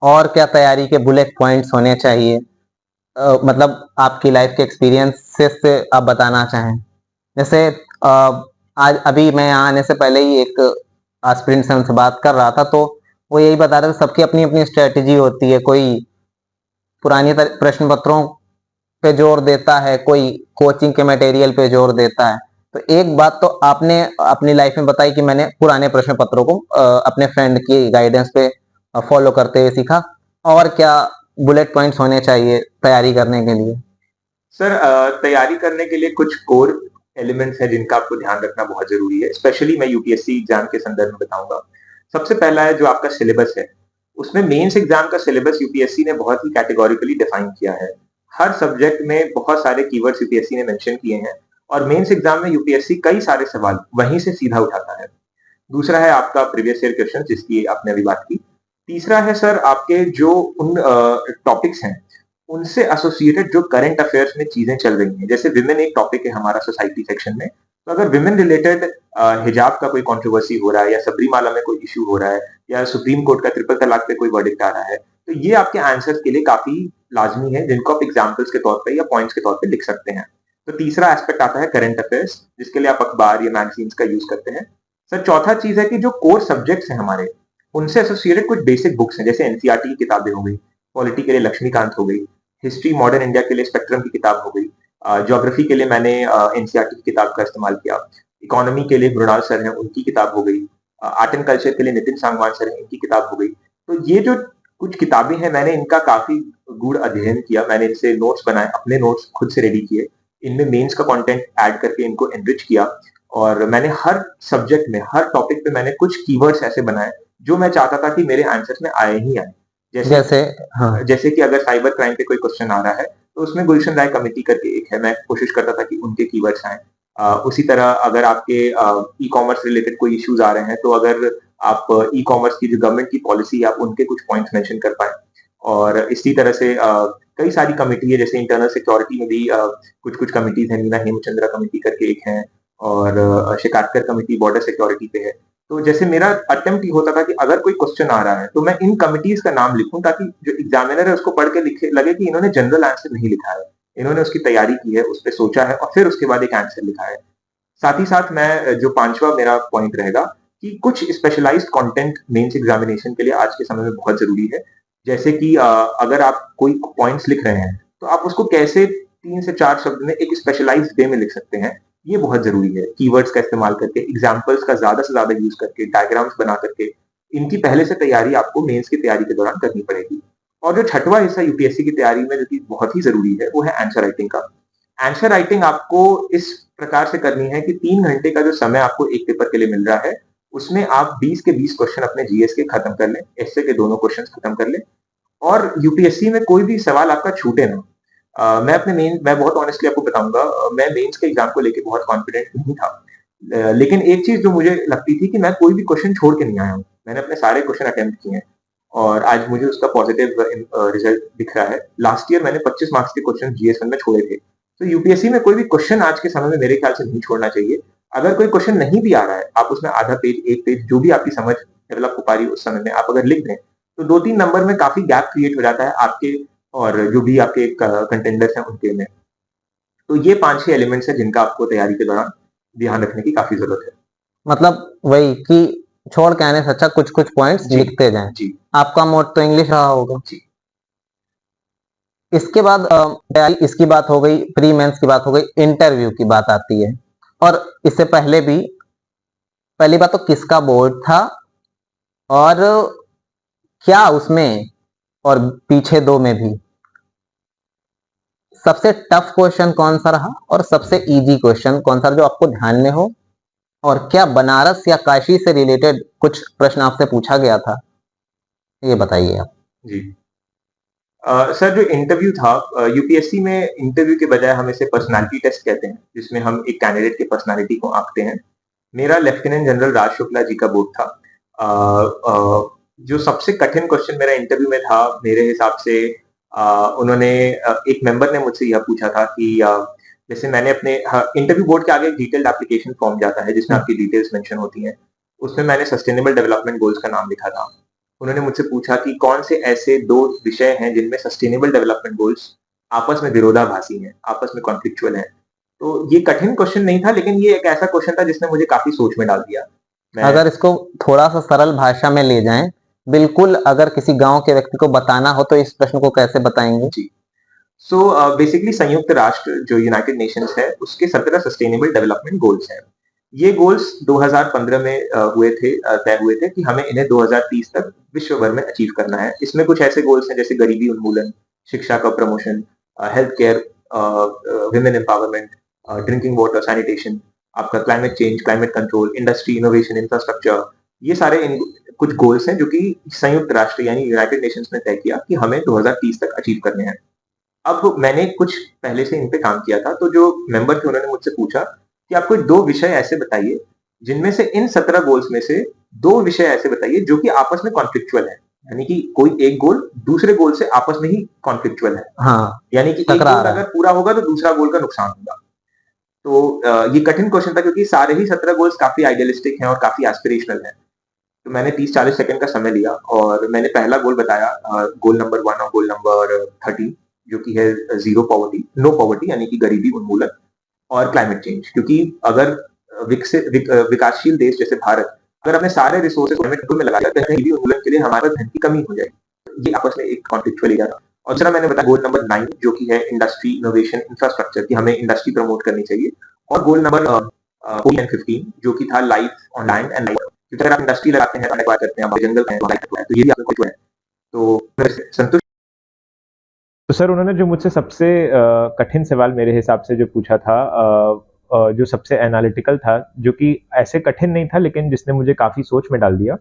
और क्या तैयारी के बुलेट पॉइंट्स होने चाहिए? मतलब आपकी लाइफ के एक्सपीरियंस से आप बताना चाहें। जैसे आज अभी मैं यहाँ आने से पहले ही एक एस्पिरेंट से उनसे बात कर रहा था, तो वो यही बता रहे थे सबकी अपनी अपनी स्ट्रेटेजी होती है। कोई पुरानी प्रश्न पत्रों पे जोर देता है, कोई कोचिंग के मटेरियल पे जोर देता है। तो एक बात तो आपने अपनी लाइफ में बताई कि मैंने पुराने प्रश्न पत्रों को अपने फ्रेंड की गाइडेंस पे फॉलो करते हुए सीखा। और क्या बुलेट पॉइंट्स होने चाहिए तैयारी करने के लिए? सर, तैयारी करने के लिए कुछ कोर एलिमेंट्स हैं जिनका आपको ध्यान रखना बहुत जरूरी है। स्पेशली मैं यूपीएससी एग्जाम के संदर्भ में बताऊंगा। सबसे पहला है जो आपका सिलेबस है। उसमें मेंस एग्जाम का सिलेबस यूपीएससी ने बहुत ही कैटेगोरिकली डिफाइन किया है। हर सब्जेक्ट में बहुत सारे कीवर्ड्स यूपीएससी ने मेंशन किए हैं और मेंस एग्जाम में यूपीएससी कई सारे सवाल वहीं से सीधा उठाता है। दूसरा है आपका प्रीवियस ईयर क्वेश्चन, जिसकी आपने अभी बात की। तीसरा है सर आपके जो उन टॉपिक्स हैं उनसे एसोसिएटेड जो करंट अफेयर्स में चीजें चल रही हैं। जैसे विमेन एक टॉपिक है हमारा सोसाइटी सेक्शन में, तो अगर विमेन रिलेटेड हिजाब का कोई कंट्रोवर्सी हो रहा है या सबरीमाला में कोई इश्यू हो रहा है या सुप्रीम कोर्ट का ट्रिपल तलाक पे कोई वर्डिक्ट आ रहा है, तो ये आपके आंसर्स के लिए काफी लाजमी है, जिनको आप एग्जाम्पल्स के तौर पर या पॉइंट्स के तौर पर लिख सकते हैं। तो तीसरा एस्पेक्ट आता है करंट अफेयर्स, जिसके लिए आप अखबार या मैगजीन्स का यूज करते हैं। सर, चौथा चीज है कि जो कोर सब्जेक्ट्स हैं हमारे, उनसे एसोसिएटेड कुछ बेसिक बुक्स हैं, जैसे एनसीईआरटी की किताबें हो गई, पॉलिटी के लिए लक्ष्मीकांत हो गई, हिस्ट्री मॉडर्न इंडिया के लिए स्पेक्ट्रम की किताब हो गई, ज्योग्राफी के लिए मैंने एनसीईआरटी की किताब का इस्तेमाल किया, इकोनॉमी के लिए मृणाल सर हैं उनकी किताब हो गई, आर्ट एंड कल्चर के लिए नितिन सांगवान सर हैं, इनकी किताब हो गई। तो ये जो कुछ किताबें हैं, मैंने इनका काफी गूढ़ अध्ययन किया, मैंने इनसे नोट्स बनाए, अपने नोट्स खुद से रेडी किए, इनमें मेंस का कंटेंट ऐड करके इनको एनरिच किया और मैंने हर सब्जेक्ट में, हर टॉपिक पे मैंने कुछ कीवर्ड्स ऐसे बनाए जो मैं चाहता था कि मेरे आंसर्स में आए ही आए। जैसे हाँ, जैसे कि अगर साइबर क्राइम पे कोई क्वेश्चन आ रहा है तो उसमें गुलशन राय कमेटी करके एक है, मैं कोशिश करता था कि उनके कीवर्ड्स आए। उसी तरह अगर आपके ई कॉमर्स रिलेटेड कोई इश्यूज आ रहे हैं, तो अगर आप ई कॉमर्स की जो गवर्नमेंट की पॉलिसी है, आप उनके कुछ पॉइंट्स मेंशन कर पाए। और इसी तरह से कई सारी कमेटी है, जैसे इंटरनल सिक्योरिटी में भी कुछ कुछ कमिटीज हैं, नीना हेमचंद्रा कमेटी करके एक है और शिकायतकर कमेटी बॉर्डर सिक्योरिटी पे है। तो जैसे मेरा अटेम्प्ट ये होता था कि अगर कोई क्वेश्चन आ रहा है तो मैं इन कमिटीज का नाम लिखूं, ताकि जो एग्जामिनर है उसको पढ़ के लिखे लगे कि इन्होंने जनरल आंसर नहीं लिखा है, इन्होंने उसकी तैयारी की है, उस पर सोचा है और फिर उसके बाद एक आंसर लिखा है। साथ ही साथ मैं जो पांचवा मेरा पॉइंट रहेगा कि कुछ स्पेशलाइज्ड कंटेंट मेंस एग्जामिनेशन के लिए आज के समय में बहुत जरूरी है। जैसे कि अगर आप कोई पॉइंट्स लिख रहे हैं तो आप उसको कैसे 3 से 4 शब्द में एक स्पेशलाइज्ड वे में लिख सकते हैं, ये बहुत जरूरी है। कीवर्ड्स का इस्तेमाल करके, एग्जाम्पल्स का ज्यादा से ज्यादा यूज करके, डायग्राम्स बना करके, इनकी पहले से तैयारी आपको मेंस की तैयारी के दौरान करनी पड़ेगी। और जो छठवां हिस्सा यूपीएससी की तैयारी में जो कि बहुत ही जरूरी है, वो है आंसर राइटिंग का। आंसर राइटिंग आपको इस प्रकार से करनी है कि 3 घंटे का जो समय आपको एक पेपर के लिए मिल रहा है, उसमें आप 20 के 20 क्वेश्चन अपने जीएस के खत्म कर लें, एसए के दोनों क्वेश्चन खत्म कर लें और यूपीएससी में कोई भी सवाल आपका छूटे ना। मैं बहुत ऑनेस्टली आपको बताऊंगा, मैं मेंस के एग्जाम को लेके बहुत कॉन्फिडेंट नहीं था। लेकिन एक चीज जो मुझे लगती थी कि मैं कोई भी क्वेश्चन छोड़ के नहीं आया हूँ। मैंने अपने सारे क्वेश्चन अटेम्प्ट किए हैं और आज मुझे उसका पॉजिटिव रिजल्ट दिख रहा है। लास्ट ईयर मैंने 25 मार्क्स के क्वेश्चन जीएस1 में छोड़े थे। तो यूपीएससी में कोई भी क्वेश्चन आज के समय में मेरे ख्याल से नहीं छोड़ना चाहिए। अगर कोई क्वेश्चन नहीं भी आ रहा है, आप उसमें आधा पेज, एक पेज, जो भी आपकी समझ डेवलप हो पा रही है उस समय में आप अगर लिख दें, तो 2-3 नंबर में काफी गैप क्रिएट हो जाता है आपके और जो भी आपके कंटेंडर्स हैं उनके में। तो ये 5-6 एलिमेंट्स हैं जिनका आपको तैयारी के दौरान ध्यान रखने की काफी जरूरत है। मतलब वही कि छोड़ के आने से अच्छा कुछ कुछ पॉइंट्स जी, लिखते जाएं। जी, आपका मोड तो इंग्लिश रहा होगा। जी। इसके बाद इसकी बात हो गई, प्री मेंस की बात हो गई, इंटरव्यू की बात आती है। और इससे पहले भी पहली बात तो किसका बोर्ड था और क्या उसमें और पीछे दो में भी सबसे टफ क्वेश्चन कौन सा रहा और सबसे इजी क्वेश्चन कौन सा जो आपको ध्यान में हो? और क्या बनारस या काशी से रिलेटेड कुछ प्रश्न आपसे पूछा गया था? ये बताइए आप। जी। सर, जो इंटरव्यू था, यूपीएससी में इंटरव्यू के बजाय हम इसे पर्सनालिटी टेस्ट कहते हैं, जिसमें हम एक कैंडिडेट की पर्सनालिटी को आंकते हैं। मेरा लेफ्टिनेंट जनरल राज शुक्ला जी का बोर्ड था। जो सबसे कठिन क्वेश्चन मेरा इंटरव्यू में था, मेरे हिसाब से उन्होंने एक मेंबर ने मुझसे यह पूछा था कि जैसे मैंने अपने इंटरव्यू बोर्ड के आगे एक डिटेल्ड एप्लीकेशन फॉर्म जाता है जिसमें आपकी डिटेल्स मेंशन होती हैं। उसमें मैंने सस्टेनेबल डेवलपमेंट गोल्स का नाम लिखा था। उन्होंने मुझसे पूछा कि कौन से ऐसे 2 विषय हैं जिनमें सस्टेनेबल डेवलपमेंट गोल्स आपस में विरोधाभासी हैं, आपस में कॉन्फ्लिक्चुअल हैं। तो ये कठिन क्वेश्चन नहीं था, लेकिन ये एक ऐसा क्वेश्चन था जिसने मुझे काफी सोच में डाल दिया। मैं अगर इसको थोड़ा सा सरल भाषा में ले जाएं, बिल्कुल अगर किसी गांव के व्यक्ति को बताना हो तो इस प्रश्न को कैसे बताएंगे? जी। सो बेसिकली संयुक्त राष्ट्र जो यूनाइटेड नेशंस है उसके 17 सस्टेनेबल डेवलपमेंट गोल्स हैं। ये गोल्स 2015 में तय हुए थे कि हमें इन्हें 2030 तक विश्व भर में अचीव करना है। इसमें कुछ ऐसे गोल्स हैं जैसे गरीबी उन्मूलन, शिक्षा का promotion, health care, women empowerment, drinking water, sanitation, आपका climate change, climate control, industry, innovation, infrastructure. ये सारे कुछ गोल्स हैं जो कि संयुक्त राष्ट्र यानी यूनाइटेड नेशंस ने तय किया कि हमें 2030 तक अचीव करने हैं। अब मैंने कुछ पहले से इन पे काम किया था, तो जो मेंबर थे उन्होंने मुझसे पूछा कि आप कोई 2 विषय ऐसे बताइए, जिनमें से इन 17 गोल्स में से 2 विषय ऐसे बताइए जो कि आपस में कॉन्फ्लिक्चुअल है। यानी कि कोई एक गोल दूसरे गोल से आपस में ही कॉन्फ्लिक्चुअल है। हाँ, यानी कि एक टकरा गोल रहा अगर है। पूरा होगा तो दूसरा गोल का नुकसान होगा। तो ये कठिन क्वेश्चन था क्योंकि सारे ही 17 गोल्स काफी आइडियलिस्टिक हैं और काफी एस्पिरेशनल हैं। तो मैंने 30-40 सेकंड का समय लिया और मैंने पहला गोल बताया, गोल नंबर 1 और गोल नंबर 13, जो कि है नो पॉवर्टी यानी कि गरीबी उन्मूलन और क्लाइमेट चेंज। क्योंकि अगर विकासशील देश जैसे भारत अगर अपने सारे रिसोर्सेज क्लाइमेट कंट्रोल में लगाया तो गरीबी उन्मूलन के लिए हमारे पास धन की कमी हो जाएगी। ये आपस में एक कॉन्फ्लिक्चुअल एरिया था। और दूसरा मैंने बताया गोल नंबर 9 जो कि है इंडस्ट्री, इनोवेशन, इंफ्रास्ट्रक्चर, की हमें इंडस्ट्री प्रमोट करनी चाहिए। और गोल नंबर 14 एंड 15 जो कि था life on land and life. क्योंकि अगर आप इंडस्ट्री लगाते हैं, एक्वायर करते हैं, जंगल हैं, तो ये भी आपको कुछ है। तो संतुष्ट। तो सर उन्होंने जो मुझसे सबसे कठिन सवाल मेरे हिसाब से जो पूछा था, जो सबसे एनालिटिकल था, जो कि ऐसे कठिन नहीं था लेकिन जिसने मुझे काफ़ी सोच में डाल दिया,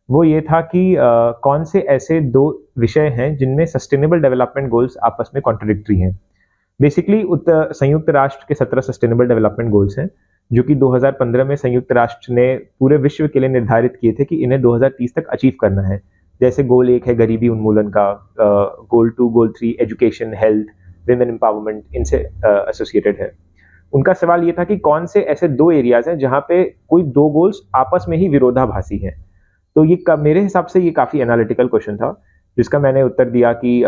वो ये था कि कौन से ऐसे 2 विषय हैं जिनमें सस्टेनेबल डेवलपमेंट गोल्स आपस में कॉन्ट्रडिक्टरी हैं। बेसिकली संयुक्त राष्ट्र के 17 सस्टेनेबल डेवलपमेंट गोल्स हैं जो कि 2015 में संयुक्त राष्ट्र ने पूरे विश्व के लिए निर्धारित किए थे कि इन्हें 2030 तक अचीव करना है। जैसे गोल 1 है गरीबी उन्मूलन का, गोल 2, गोल 3 एजुकेशन, हेल्थ, विमेन एम्पावरमेंट, इनसे एसोसिएटेड है। उनका सवाल ये था कि कौन से ऐसे 2 एरियाज हैं जहाँ पे कोई 2 गोल्स आपस में ही विरोधाभासी हैं। तो ये मेरे हिसाब से ये काफ़ी एनालिटिकल क्वेश्चन था, जिसका मैंने उत्तर दिया कि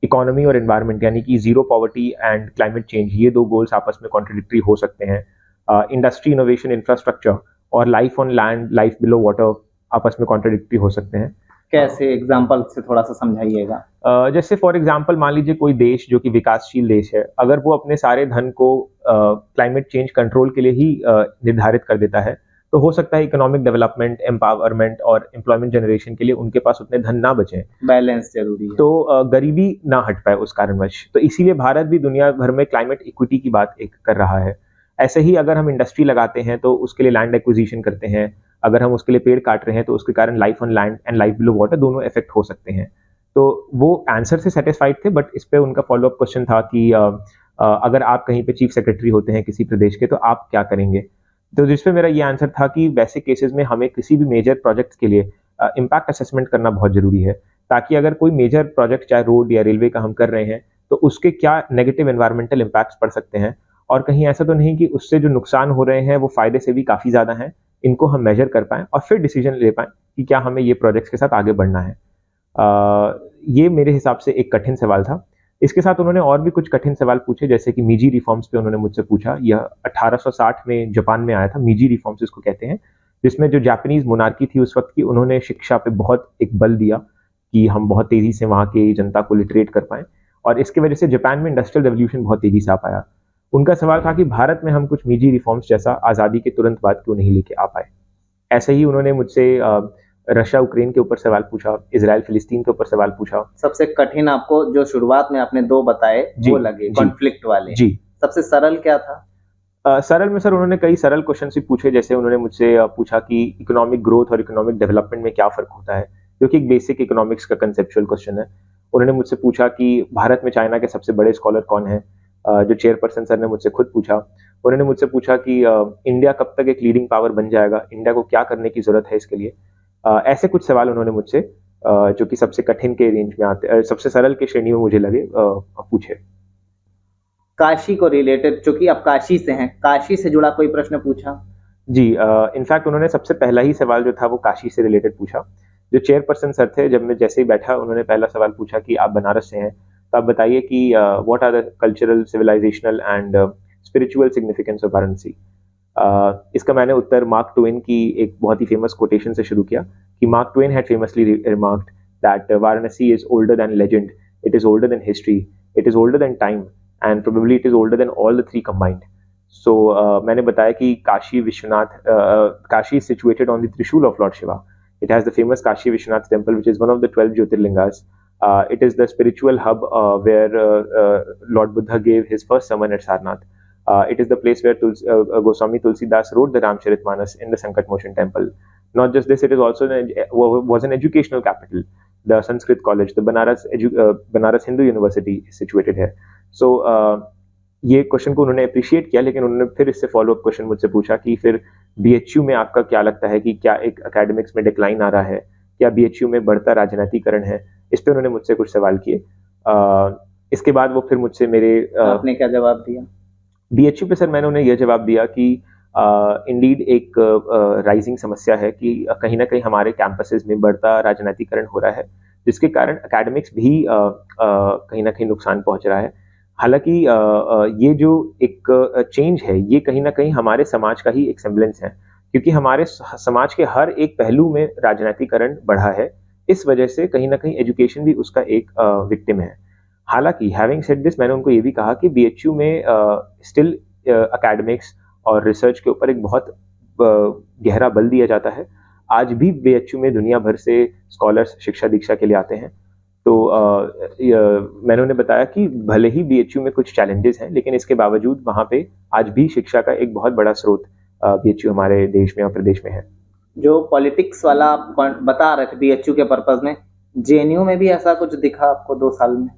इकोनॉमी और एनवायरनमेंट यानी कि zero poverty and climate change, ये 2 गोल्स आपस में कॉन्ट्रडिक्टरी हो सकते हैं। इंडस्ट्री, इनोवेशन, इंफ्रास्ट्रक्चर और life on land, life below water आपस में कॉन्ट्रडिक्टरी हो सकते हैं। कैसे एग्जाम्पल से थोड़ा सा समझाइएगा। जैसे फॉर एग्जांपल मान लीजिए कोई देश जो कि विकासशील देश है, अगर वो अपने सारे धन को क्लाइमेट चेंज कंट्रोल के लिए ही निर्धारित कर देता है, तो हो सकता है इकोनॉमिक डेवलपमेंट, एम्पावरमेंट और एम्प्लॉयमेंट जनरेशन के लिए उनके पास उतने धन ना बचे। बैलेंस जरूरी है। तो गरीबी ना हट पाए उस कारणवश। तो इसीलिए भारत भी दुनिया भर में क्लाइमेट इक्विटी की बात एक कर रहा है। ऐसे ही अगर हम इंडस्ट्री लगाते हैं तो उसके लिए लैंड एक्विजिशन करते हैं, अगर हम उसके लिए पेड़ काट रहे हैं तो उसके कारण life on land and life below water दोनों इफेक्ट हो सकते हैं। तो वो आंसर से सेटिस्फाइड थे, बट इस पे उनका फॉलोअप क्वेश्चन था कि अगर आप कहीं पे चीफ सेक्रेटरी होते हैं किसी प्रदेश के तो आप क्या करेंगे। तो जिस पे मेरा ये आंसर था कि वैसे केसेस में हमें किसी भी मेजर प्रोजेक्ट्स के लिए इम्पैक्ट असेसमेंट करना बहुत जरूरी है, ताकि अगर कोई मेजर प्रोजेक्ट चाहे रोड या रेलवे का हम कर रहे हैं तो उसके क्या नेगेटिव एनवायरमेंटल इम्पैक्ट्स पड़ सकते हैं, और कहीं ऐसा तो नहीं कि उससे जो नुकसान हो रहे हैं वो फायदे से भी काफ़ी ज़्यादा हैं, इनको हम मेजर कर पाएँ और फिर डिसीजन ले पाएँ कि क्या हमें ये प्रोजेक्ट्स के साथ आगे बढ़ना है। ये मेरे हिसाब से एक कठिन सवाल था। इसके साथ उन्होंने और भी कुछ कठिन सवाल पूछे, जैसे कि मीजी रिफॉर्म्स पे उन्होंने मुझसे पूछा। यह 1860 में जापान में आया था, मीजी रिफॉर्म्स इसको कहते हैं, जिसमें जो जापानीज मोनार्की थी उस वक्त की, उन्होंने शिक्षा पे बहुत एक बल दिया कि हम बहुत तेजी से वहाँ की जनता को लिटरेट कर पाएं, और इसकी वजह से जापान में इंडस्ट्रियल रेवोल्यूशन बहुत तेजी से आ पाया। उनका सवाल था कि भारत में हम कुछ मीजी रिफॉर्म्स जैसा आज़ादी के तुरंत बाद क्यों नहीं लेके आ पाए। ऐसे ही उन्होंने मुझसे रशिया यूक्रेन के ऊपर सवाल पूछा, इजराइल फिलिस्तीन के ऊपर सवाल पूछा। सबसे कठिन आपको जो शुरुआत में आपने 2 बताए वो लगे कॉन्फ्लिक्ट वाले, जी, सबसे सरल क्या था? सरल में सर उन्होंने कई सरल क्वेश्चन भी पूछे, जैसे उन्होंने मुझसे पूछा कि इकोनॉमिक ग्रोथ और इकोनॉमिक डेवलपमेंट में क्या फर्क होता है, जो कि एक बेसिक इकोनॉमिक्स का कंसेप्चुअल क्वेश्चन है। उन्होंने मुझसे पूछा कि भारत में चाइना के सबसे बड़े स्कॉलर कौन है, जो चेयरपर्सन सर ने मुझसे खुद पूछा। उन्होंने मुझसे पूछा कि इंडिया कब तक एक लीडिंग पावर बन जाएगा, इंडिया को क्या करने की जरूरत है इसके लिए। ऐसे कुछ सवाल उन्होंने मुझसे, जो कि सबसे कठिन के रेंज में आते, सबसे सरल के श्रेणी में मुझे लगे, पूछे। काशी को रिलेटेड, चूंकि आप काशी से हैं, काशी से जुड़ा कोई प्रश्न पूछा? जी, इनफैक्ट उन्होंने सबसे पहला ही सवाल जो था वो काशी से रिलेटेड पूछा। जो चेयरपर्सन सर थे, जब मैं जैसे ही बैठा उन्होंने पहला सवाल पूछा कि आप बनारस से हैं, तो आप बताइए कि what are the cultural, civilisational and spiritual significance of Varanasi. इसका मैंने उत्तर मार्क ट्वेन की एक बहुत ही फेमस कोटेशन से शुरू किया कि Mark Twain had famously remarked that Varanasi is older than legend, it is older than history, it is older than time and probably it is older than all the three combined. So मैंने बताया कि Kashi Vishwanath, Kashi is situated on the trishul of lord Shiva. It has the famous Kashi Vishwanath temple, which is one of the 12 Jyotirlingas. It is the spiritual hub where Lord Buddha gave his first sermon at Sarnath. It is the place where Goswami Tulsidas wrote the Ramcharitmanas in the Sankat Motion temple. Not just this, it is also was an educational capital. The Sanskrit college, the Banaras Hindu University is situated here. So ये question को उन्होंने appreciate किया, लेकिन उन्होंने फिर इससे follow up question मुझसे पूछा कि फिर बीएचयू में आपका क्या लगता है कि क्या एक एकेडमिक्स में डिक्लाइन आ रहा है, क्या बीएचयू में बढ़ता राजनीतिकरण है। इस पे उन्होंने मुझसे कुछ सवाल किए। इसके बाद वो फिर मुझसे मेरे आपने क्या जवाब दिया? बीएचयू पे सर मैंने उन्हें यह जवाब दिया कि इंडीड एक राइजिंग समस्या है कि कहीं ना कहीं हमारे कैंपसेस में बढ़ता राजनीतिकरण हो रहा है, जिसके कारण एकेडमिक्स भी कहीं ना कहीं नुकसान पहुंच रहा है। हालांकि ये जो एक चेंज है ये कहीं ना कहीं हमारे समाज का ही एक सेम्बलेंस है, क्योंकि हमारे समाज के हर एक पहलू में राजनीतिकरण बढ़ा है। इस वजह से कहीं ना कहीं एजुकेशन भी उसका एक विक्टिम है। हालांकि हैविंग सेड दिस, मैंने उनको ये भी कहा कि बीएचयू में स्टिल एकेडमिक्स और रिसर्च के ऊपर एक बहुत गहरा बल दिया जाता है। आज भी बीएचयू में दुनिया भर से स्कॉलर्स शिक्षा दीक्षा के लिए आते हैं। तो मैंने उन्हें बताया कि भले ही बीएचयू में कुछ चैलेंजेस हैं, लेकिन इसके बावजूद वहाँ पे आज भी शिक्षा का एक बहुत बड़ा स्रोत बीएचयू हमारे देश में और प्रदेश में है। जो पॉलिटिक्स वाला आप बता रहे थे बीएचयू के पर्पज में, जेएनयू में भी ऐसा कुछ दिखा आपको 2 साल में?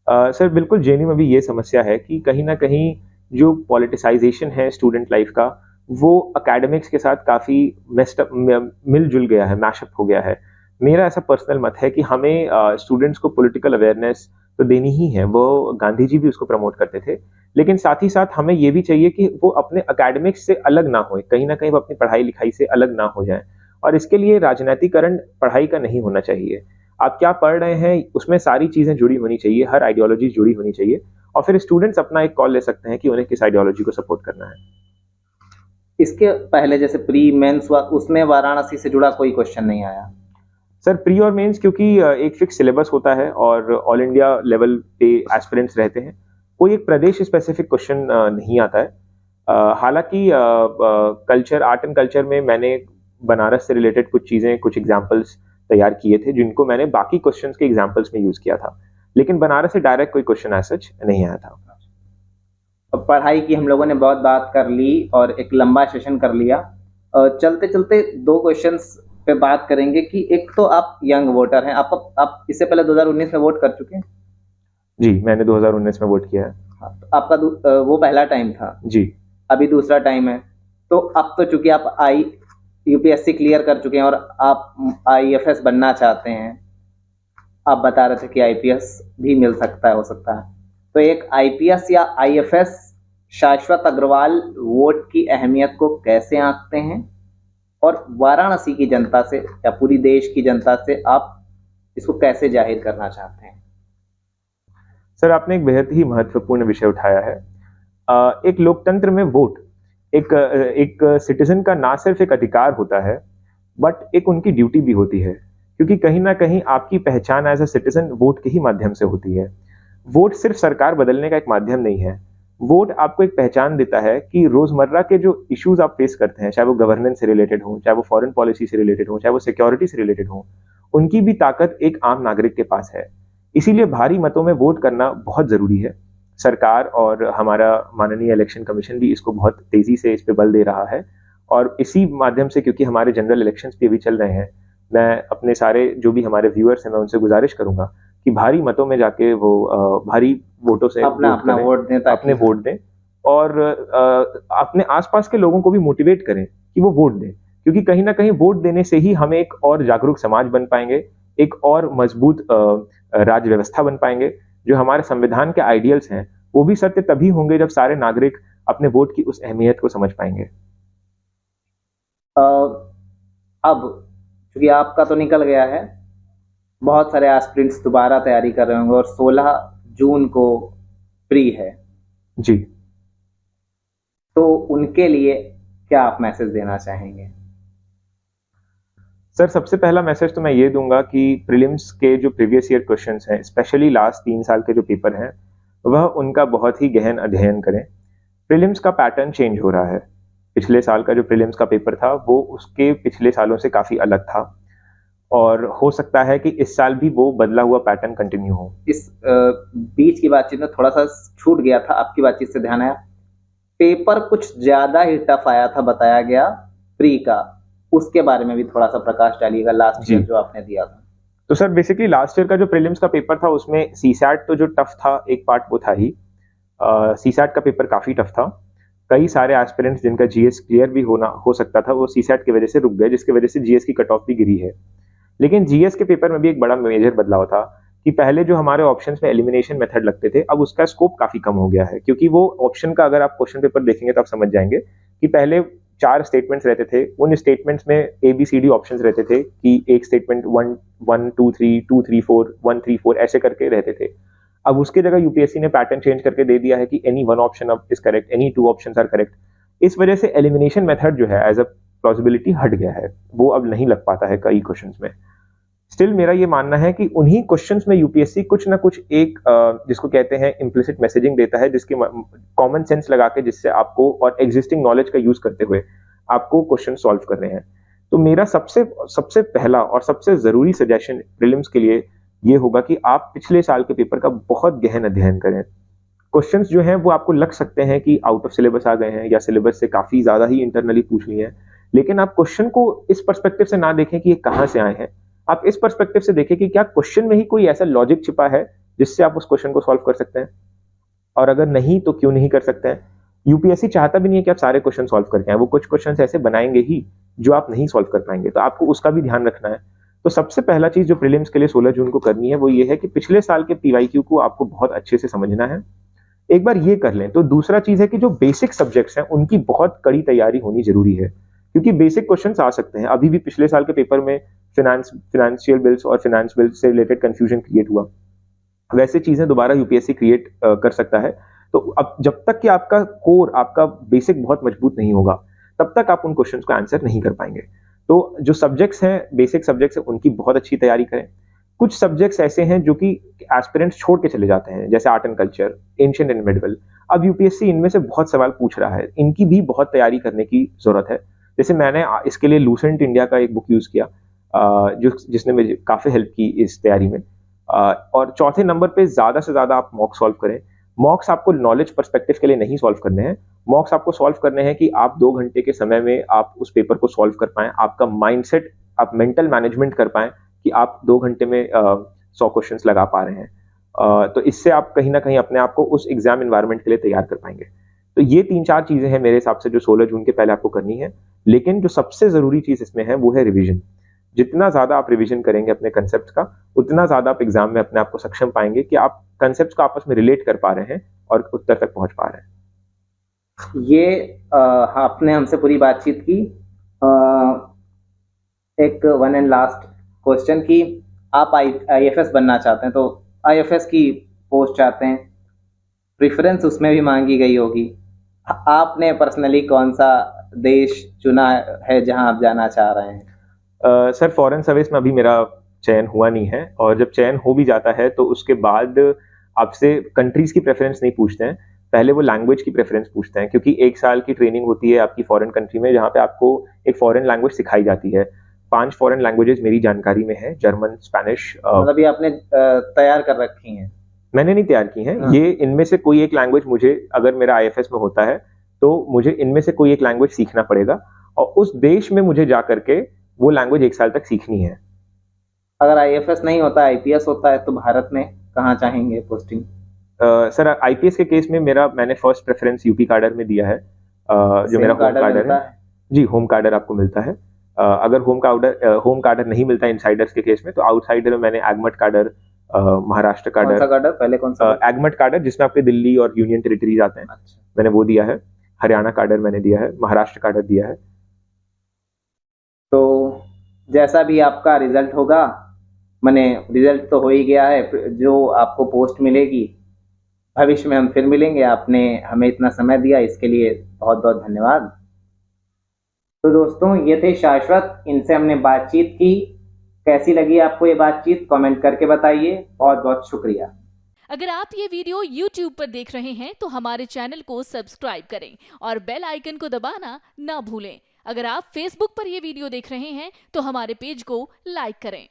सर बिल्कुल, जेएनयू में भी ये समस्या है कि कहीं ना कहीं जो पॉलिटिसाइजेशन है स्टूडेंट लाइफ का, वो एकेडमिक्स के साथ काफ़ी मिलजुल गया है, मैशअप हो गया है। मेरा ऐसा पर्सनल मत है कि हमें स्टूडेंट्स को पॉलिटिकल अवेयरनेस तो देनी ही है, वो गांधी जी भी उसको प्रमोट करते थे, लेकिन साथ ही साथ हमें ये भी चाहिए कि वो अपने एकेडमिक्स से अलग ना हो, कहीं ना कहीं वो अपनी पढ़ाई लिखाई से अलग ना हो जाए। और इसके लिए राजनीतिकरण पढ़ाई का नहीं होना चाहिए। आप क्या पढ़ रहे हैं उसमें सारी चीज़ें जुड़ी होनी चाहिए, हर आइडियोलॉजी जुड़ी होनी चाहिए, और फिर स्टूडेंट्स अपना एक कॉल ले सकते हैं कि उन्हें किस आइडियोलॉजी को सपोर्ट करना है। इसके पहले जैसे प्री मेंस हुआ, उसमें वाराणसी से जुड़ा कोई क्वेश्चन नहीं आया? सर प्री और मेंस क्योंकि एक फिक्स सिलेबस होता है और ऑल इंडिया लेवल पे एस्पिरेंट्स रहते हैं, कोई एक प्रदेश स्पेसिफिक क्वेश्चन नहीं आता है। हालांकि कल्चर, आर्ट एंड कल्चर में मैंने बनारस से रिलेटेड कुछ चीज़ें, कुछ एग्जाम्पल्स तैयार किए थे, जिनको मैंने बाकी क्वेश्चंस के एग्जाम्पल्स में यूज़ किया था, लेकिन बनारस से डायरेक्ट कोई क्वेश्चन एज सच नहीं आया था। पढ़ाई की हम लोगों ने बहुत बात कर ली और एक लंबा सेशन कर लिया। चलते चलते दो क्वेश्चंस पे बात करेंगे कि एक तो आप यंग वोटर हैं, आप इससे पहले 2019 में वोट कर चुके हैं। जी, मैंने 2019 में वोट किया है। हाँ, तो आपका वो पहला टाइम था, जी। अभी दूसरा टाइम है। तो अब तो चूंकि आप यूपीएससी क्लियर कर चुके हैं और आप आईएफएस बनना चाहते हैं, आप बता रहे थे कि आईपीएस भी मिल सकता है, हो सकता है। तो एक आईपीएस या आईएफएस शाश्वत अग्रवाल वोट की अहमियत को कैसे आंकते हैं, और वाराणसी की जनता से या पूरी देश की जनता से आप इसको कैसे जाहिर करना चाहते हैं? सर, आपने एक बेहद ही महत्वपूर्ण विषय उठाया है। एक लोकतंत्र में वोट एक सिटीजन का ना सिर्फ एक अधिकार होता है, बट एक उनकी ड्यूटी भी होती है, क्योंकि कहीं ना कहीं आपकी पहचान एज अ सिटीजन वोट के ही माध्यम से होती है। वोट सिर्फ सरकार बदलने का एक माध्यम नहीं है। वोट आपको एक पहचान देता है कि रोजमर्रा के जो इश्यूज आप फेस करते हैं, चाहे वो गवर्नेंस से रिलेटेड हो, चाहे वो फॉरेन पॉलिसी से रिलेटेड हो, चाहे वो सिक्योरिटी से रिलेटेड हो, उनकी भी ताकत एक आम नागरिक के पास है। इसीलिए भारी मतों में वोट करना बहुत जरूरी है। सरकार और हमारा माननीय इलेक्शन कमीशन भी इसको बहुत तेजी से इस पे बल दे रहा है, और इसी माध्यम से, क्योंकि हमारे जनरल इलेक्शंस भी अभी चल रहे हैं, मैं अपने सारे जो भी हमारे व्यूअर्स हैं, मैं उनसे गुजारिश करूंगा कि भारी मतों में जाके वो भारी वोटों से अपना वोट दें, अपने वोट दें, और अपने आसपास के लोगों को भी मोटिवेट करें कि वो वोट दें, क्योंकि कहीं ना कहीं वोट देने से ही हम एक और जागरूक समाज बन पाएंगे, एक और मजबूत राज्य व्यवस्था बन पाएंगे। जो हमारे संविधान के आइडियल्स हैं वो भी सत्य तभी होंगे जब सारे नागरिक अपने वोट की उस अहमियत को समझ पाएंगे। अब क्योंकि आपका तो निकल गया है, बहुत सारे एस्पिरेंट्स दोबारा तैयारी कर रहे होंगे और 16 जून को प्री है जी। तो उनके लिए क्या आप मैसेज देना चाहेंगे? सर, सबसे पहला मैसेज तो मैं ये दूंगा कि प्रीलिम्स के जो प्रीवियस ईयर क्वेश्चंस हैं, स्पेशली लास्ट 3 साल के जो पेपर हैं, वह उनका बहुत ही गहन अध्ययन करें। प्रीलिम्स का पैटर्न चेंज हो रहा है। पिछले साल का जो प्रीलिम्स का पेपर था वो उसके पिछले सालों से काफ़ी अलग था, और हो सकता है कि इस साल भी वो बदला हुआ पैटर्न कंटिन्यू हो। इस बीच की बातचीत में थोड़ा सा छूट गया था, आपकी बातचीत से ध्यान आया, पेपर कुछ ज्यादा ही टफ आया था बताया गया प्री का, उसके बारे में भी थोड़ा सा प्रकाश डालिएगा, लास्ट ईयर जो आपने दिया था। तो सर, बेसिकली लास्ट ईयर का जो प्रीलिम्स का पेपर था उसमें सीसैट तो जो टफ था, एक पार्ट वो था ही। सीसैट का पेपर काफ़ी टफ था। कई सारे एस्पिरेंट्स जिनका जीएस क्लियर भी हो सकता था, वो सीसैट की वजह से रुक गए, जिसकी वजह से जीएस की कट ऑफ भी गिरी है। लेकिन जीएस के पेपर में भी एक बड़ा मेजर बदलाव था कि पहले जो हमारे ऑप्शंस में एलिमिनेशन मेथड लगते थे, अब उसका स्कोप काफ़ी कम हो गया है, क्योंकि वो ऑप्शन का अगर आप क्वेश्चन पेपर देखेंगे तो आप समझ जाएंगे कि पहले 4 स्टेटमेंट्स रहते थे। उन स्टेटमेंट्स में ABCD ऑप्शंस रहते थे कि एक स्टेटमेंट 1 1 2 3 2 3 4 1 3 4 ऐसे करके रहते थे। अब उसके जगह यूपीएससी ने पैटर्न चेंज करके दे दिया है कि एनी वन ऑप्शन अब is correct, any 2 options are correct. इस वजह से एलिमिनेशन मेथड जो है एज अ प्लॉजिबिलिटी हट गया है, वो अब नहीं लग पाता है कई क्वेश्चंस में। स्टिल मेरा ये मानना है कि उन्हीं क्वेश्चंस में यूपीएससी कुछ ना कुछ एक जिसको कहते हैं इम्प्लिसिट मैसेजिंग देता है, जिसकी कॉमन सेंस लगा के, जिससे आपको और एग्जिस्टिंग नॉलेज का यूज करते हुए आपको क्वेश्चन सॉल्व करने हैं। तो मेरा सबसे पहला और सबसे जरूरी सजेशन प्रीलिम्स के लिए ये होगा कि आप पिछले साल के पेपर का बहुत गहन अध्ययन करें। क्वेश्चंस जो हैं वो आपको लग सकते हैं कि आउट ऑफ सिलेबस आ गए हैं या सिलेबस से काफी ज्यादा ही इंटरनली पूछ लिए हैं, लेकिन आप क्वेश्चन को इस पर्सपेक्टिव से ना देखें कि ये कहाँ से आए हैं। आप इस पर्सपेक्टिव से देखें कि क्या क्वेश्चन में ही कोई ऐसा लॉजिक छिपा है जिससे आप उस क्वेश्चन को सॉल्व कर सकते हैं, और अगर नहीं तो क्यों नहीं कर सकते हैं। यूपीएससी चाहता भी नहीं है कि आप सारे क्वेश्चन सॉल्व करके आए, वो कुछ क्वेश्चन ऐसे बनाएंगे ही जो आप नहीं सॉल्व कर पाएंगे, तो आपको उसका भी ध्यान रखना है। तो सबसे पहला चीज जो प्रीलिम्स के लिए 16 जून को करनी है वो ये है कि पिछले साल के पीवाईक्यू को आपको बहुत अच्छे से समझना है, एक बार ये कर लें। तो दूसरा चीज है कि जो बेसिक सब्जेक्ट्स हैं उनकी बहुत कड़ी तैयारी होनी जरूरी है, क्योंकि बेसिक क्वेश्चंस आ सकते हैं। अभी भी पिछले साल के पेपर में फिनेंशियल बिल्स और फाइनेंस बिल्स से रिलेटेड कंफ्यूजन क्रिएट हुआ, वैसे चीजें दोबारा यूपीएससी क्रिएट कर सकता है। तो अब जब तक कि आपका कोर, आपका बेसिक बहुत मजबूत नहीं होगा, तब तक आप उन क्वेश्चंस का आंसर नहीं कर पाएंगे। तो जो सब्जेक्ट्स हैं, बेसिक सब्जेक्ट्स हैं, उनकी बहुत अच्छी तैयारी करें। कुछ सब्जेक्ट्स ऐसे हैं जो कि एस्पिरेंट्स छोड़ के चले जाते हैं, जैसे art and culture, ancient and medieval. अब यूपीएससी इनमें से बहुत सवाल पूछ रहा है, इनकी भी बहुत तैयारी करने की जरूरत है। जैसे मैंने इसके लिए लूसेंट इंडिया का एक बुक यूज किया, जिसने मुझे काफी हेल्प की इस तैयारी में। और चौथे नंबर पे ज्यादा से ज्यादा आप मॉक सॉल्व करें। मॉक्स आपको नॉलेज पर्सपेक्टिव के लिए नहीं सॉल्व करने हैं, मॉक्स आपको सॉल्व करने हैं कि आप 2 घंटे के समय में आप उस पेपर को सॉल्व कर पाएं, आपका माइंडसेट, आप मेंटल मैनेजमेंट कर पाएं कि आप 2 घंटे में 100 क्वेश्चंस लगा पा रहे हैं। तो इससे आप कहीं ना कहीं अपने आप को उस एग्जाम एनवायरनमेंट के लिए तैयार कर पाएंगे। तो ये 3-4 चीजें हैं मेरे हिसाब से जो 16 जून के पहले आपको करनी है। लेकिन जो सबसे जरूरी चीज इसमें है वो है रिवीजन। जितना ज्यादा आप रिवीजन करेंगे अपने कंसेप्ट का, उतना ज्यादा आप एग्जाम में अपने आप को सक्षम पाएंगे कि आप कंसेप्ट को आपस में रिलेट कर पा रहे हैं और उत्तर तक पहुंच पा रहे हैं। ये आपने हमसे पूरी बातचीत की। एक वन एंड लास्ट क्वेश्चन कि आप आईएफएस बनना चाहते हैं, तो आईएफएस की पोस्ट चाहते हैं, प्रेफरेंस उसमें भी मांगी गई होगी। आपने पर्सनली कौन सा देश चुना है जहां आप जाना चाह रहे हैं? सर, फॉरेन सर्विस में अभी मेरा चयन हुआ नहीं है, और जब चयन हो भी जाता है तो उसके बाद आपसे कंट्रीज की प्रेफरेंस नहीं पूछते हैं, पहले वो लैंग्वेज की प्रेफरेंस पूछते हैं, क्योंकि 1 साल की ट्रेनिंग होती है आपकी फॉरेन कंट्री में, जहाँ पे आपको एक फॉरेन लैंग्वेज सिखाई जाती है। 5 फॉरेन लैंग्वेजेस मेरी जानकारी में है, जर्मन, स्पेनिश। मतलब ये आपने तैयार कर रखी हैं? मैंने नहीं तैयार की हैं। हाँ। ये इनमें से कोई एक लैंग्वेज मुझे, अगर मेरा आईएफएस में होता है तो मुझे इनमें से कोई एक लैंग्वेज सीखना पड़ेगा, और उस देश में मुझे जा करके वो लैंग्वेज 1 साल तक सीखनी है। अगर आईएफएस नहीं होता, आईपीएस होता है, तो भारत में कहाँ चाहेंगे पोस्टिंग? सर, आईपीएस के केस में मैंने फर्स्ट प्रेफरेंस यूपी काडर में दिया है, जो मेरा होम काडर है। जी, होम काडर आपको मिलता है। अगर होम काडर नहीं मिलता इनसाइडर्स के केस में, तो आउटसाइडर में मैंने एगमट काडर, महाराष्ट्र कौन सा काडर, काडर? पहले कौन सा? एगमट काडर जिसमें आपके दिल्ली और यूनियन टेरिटरीज आते हैं, अच्छा। मैंने वो दिया है। हरियाणा काडर मैंने दिया है, महाराष्ट्र काडर दिया है। तो जैसा भी आपका रिजल्ट होगा, माने रिजल्ट तो हो ही गया है, जो आपको पोस्ट मिलेगी भविष्य में हम फिर मिलेंगे। आपने हमें इतना समय दिया, इसके लिए बहुत बहुत धन्यवाद। तो दोस्तों, ये थे शाश्वत, इनसे हमने बातचीत की। कैसी लगी आपको ये बातचीत, कमेंट करके बताइए। बहुत बहुत शुक्रिया। अगर आप ये वीडियो YouTube पर देख रहे हैं तो हमारे चैनल को सब्सक्राइब करें और बेल आइकन को दबाना ना भूलें। अगर आप Facebook पर ये वीडियो देख रहे हैं तो हमारे पेज को लाइक करें।